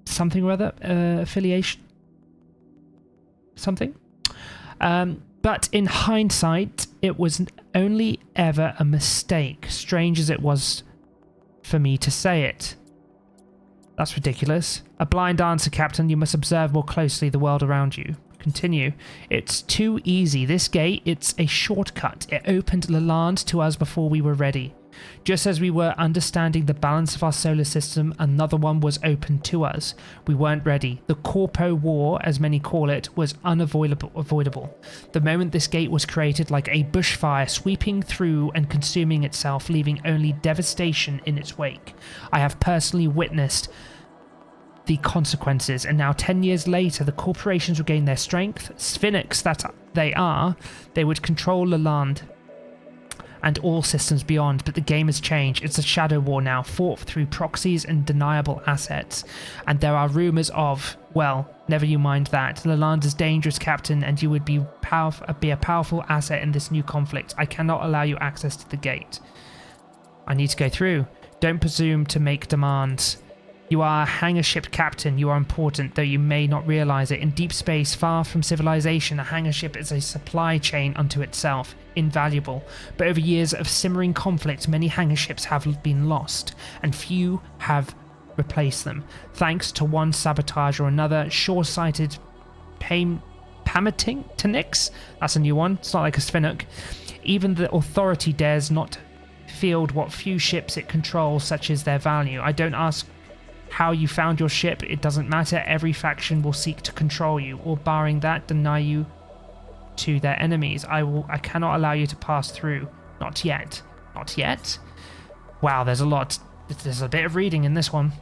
something or other affiliation. Something. But in hindsight, it was only ever a mistake, strange as it was for me to say it. That's ridiculous. A blind answer, Captain. You must observe more closely the world around you. Continue. It's too easy. This gate, it's a shortcut. It opened Lalande to us before we were ready. Just as we were understanding the balance of our solar system, another one was opened to us. We weren't ready. The Corpo War, as many call it, was unavoidable. The moment this gate was created, like a bushfire sweeping through and consuming itself, leaving only devastation in its wake. I have personally witnessed the consequences, and now 10 years later, the corporations regain their strength. Sphinx that they would control Lalande and all systems beyond, but the game has changed. It's a shadow war now, fought through proxies and deniable assets. And there are rumors of, well, never you mind that. Lalande is dangerous, Captain, and you would be a powerful asset in this new conflict. I cannot allow you access to the gate. I need to go through. Don't presume to make demands. You are a hangar ship captain. You are important, though you may not realize it. In deep space, far from civilization, a hangar ship is a supply chain unto itself, invaluable. But over years of simmering conflict, many hangar ships have been lost, and few have replaced them. Thanks to one sabotage or another, short-sighted Pamatinix, that's a new one, it's not like a Sphinx. Even the authority dares not field what few ships it controls, such is their value. I don't ask how you found your ship, it doesn't matter. Every faction will seek to control you, or barring that, deny you to their enemies. I cannot allow you to pass through. Not yet. Not yet? Wow, there's a bit of reading in this one.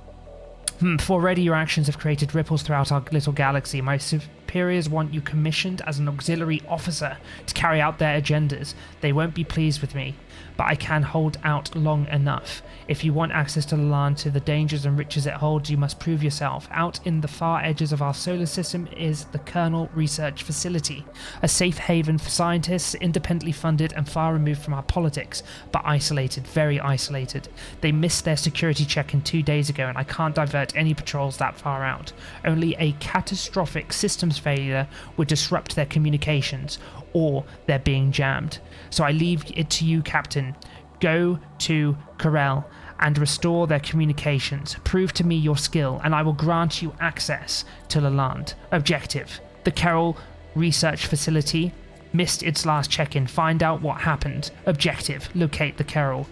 Already your actions have created ripples throughout our little galaxy. My superiors want you commissioned as an auxiliary officer to carry out their agendas. They won't be pleased with me, but I can hold out long enough. If you want access to Lalande, to the dangers and riches it holds, you must prove yourself. Out in the far edges of our solar system is the Kerrel Research Facility, a safe haven for scientists, independently funded and far removed from our politics, but isolated, very isolated. They missed their security check-in 2 days ago, and I can't divert any patrols that far out. Only a catastrophic systems failure would disrupt their communications, or they're being jammed. So I leave it to you, Captain. Go to Kerrel and restore their communications. Prove to me your skill, and I will grant you access to Lalande. Objective: the Kerrel Research Facility missed its last check-in. Find out what happened. Objective: locate the Kerrel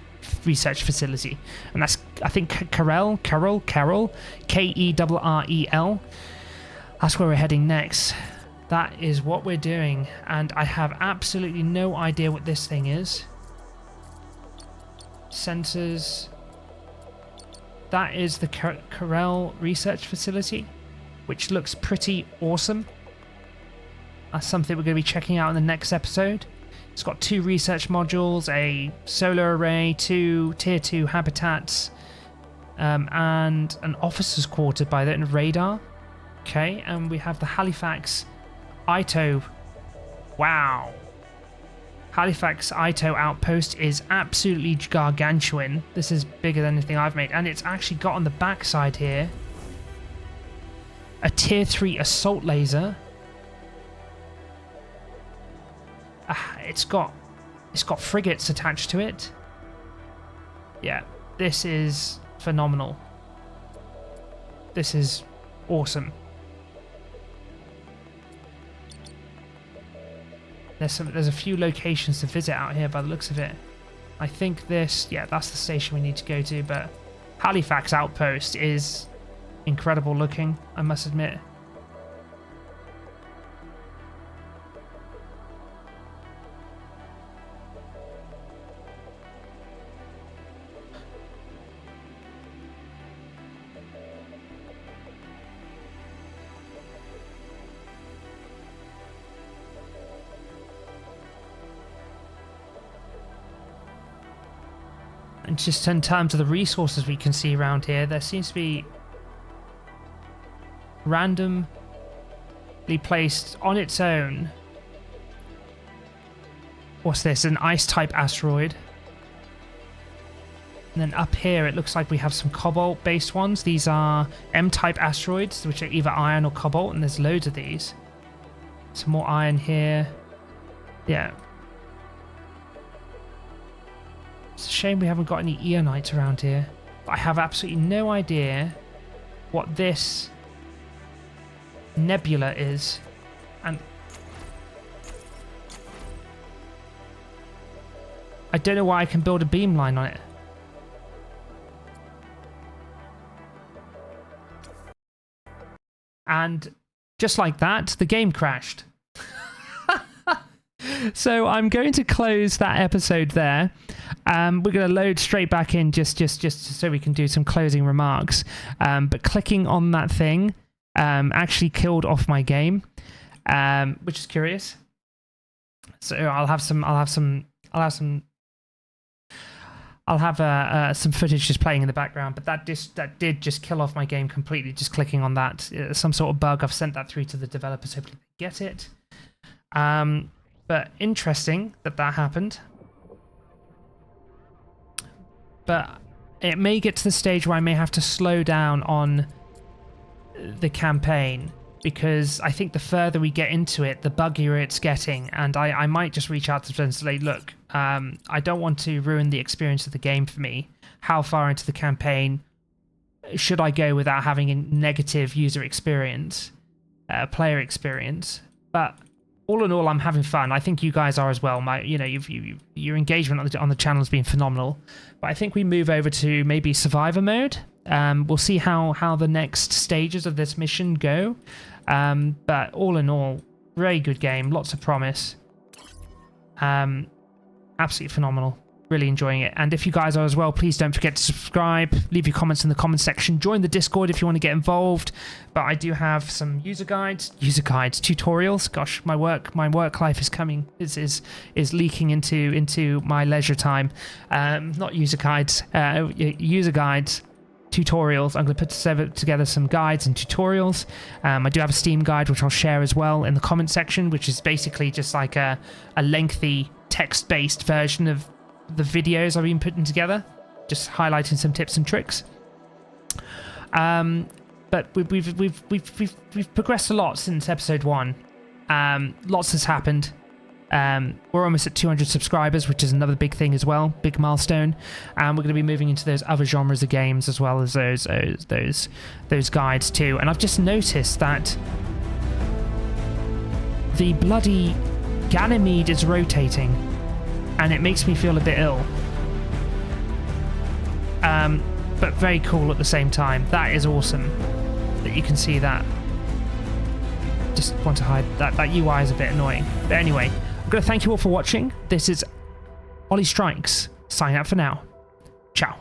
Research Facility. And that's, I think, Kerrel, Kerrel, Kerrel. That's where we're heading next. That is what we're doing, and I have absolutely no idea what this thing is. Sensors. That is the Kerrel Research Facility, which looks pretty awesome. That's something we're going to be checking out in the next episode. It's got 2 research modules, a solar array, 2 tier 2 habitats, and an officer's quarter by that, and radar. Okay, and we have the Halifax Ito. Wow. Halifax Ito outpost is absolutely gargantuan. This is bigger than anything I've made, and it's actually got on the backside here a tier 3 assault laser. It's got frigates attached to it. Yeah, this is phenomenal. This is awesome. There's a few locations to visit out here by the looks of it. I think that's the station we need to go to, but Halifax Outpost is incredible looking, I must admit. And just in terms of the resources we can see around here, there seems to be randomly placed on its own. What's this? An ice type asteroid. And then up here, it looks like we have some cobalt-based ones. These are M-type asteroids, which are either iron or cobalt, and there's loads of these. Some more iron here. Yeah. It's a shame we haven't got any Eonites around here. But I have absolutely no idea what this nebula is. And I don't know why I can build a beamline on it. And just like that, the game crashed. So I'm going to close that episode there. We're going to load straight back in just so we can do some closing remarks. But clicking on that thing actually killed off my game, which is curious. So I'll have some footage just playing in the background, but that did just kill off my game completely, just clicking on that. Some sort of bug. I've sent that through to the developers, hopefully they get it. But interesting that happened. But it may get to the stage where I may have to slow down on the campaign, because I think the further we get into it, the buggier it's getting, and I might just reach out to them and say, look, I don't want to ruin the experience of the game for me. How far into the campaign should I go without having a negative user experience, player experience? But all in all, I'm having fun. I think you guys are as well. Your engagement on the channel has been phenomenal. But I think we move over to maybe survivor mode. We'll see how the next stages of this mission go. But all in all, very good game. Lots of promise. Absolutely phenomenal. Really enjoying it. And if you guys are as well, please don't forget to subscribe. Leave your comments in the comment section. Join the Discord if you want to get involved. But I do have some user guides, tutorials. Gosh, my work life is coming, is leaking into my leisure time. Not user guides, user guides. Tutorials. I'm going to put together some guides and tutorials. I do have a Steam guide, which I'll share as well in the comment section, which is basically just like a lengthy text-based version of the videos I've been putting together, just highlighting some tips and tricks. But we've progressed a lot since episode 1. Lots has happened. We're almost at 200 subscribers, which is another big thing as well, big milestone. And we're going to be moving into those other genres of games as well as those guides too. And I've just noticed that the bloody Ganymede is rotating, and it makes me feel a bit ill. But very cool at the same time. That is awesome that you can see that. Just want to hide that UI is a bit annoying. But anyway, I'm going to thank you all for watching. This is Ollie Strikes. Sign out for now. Ciao.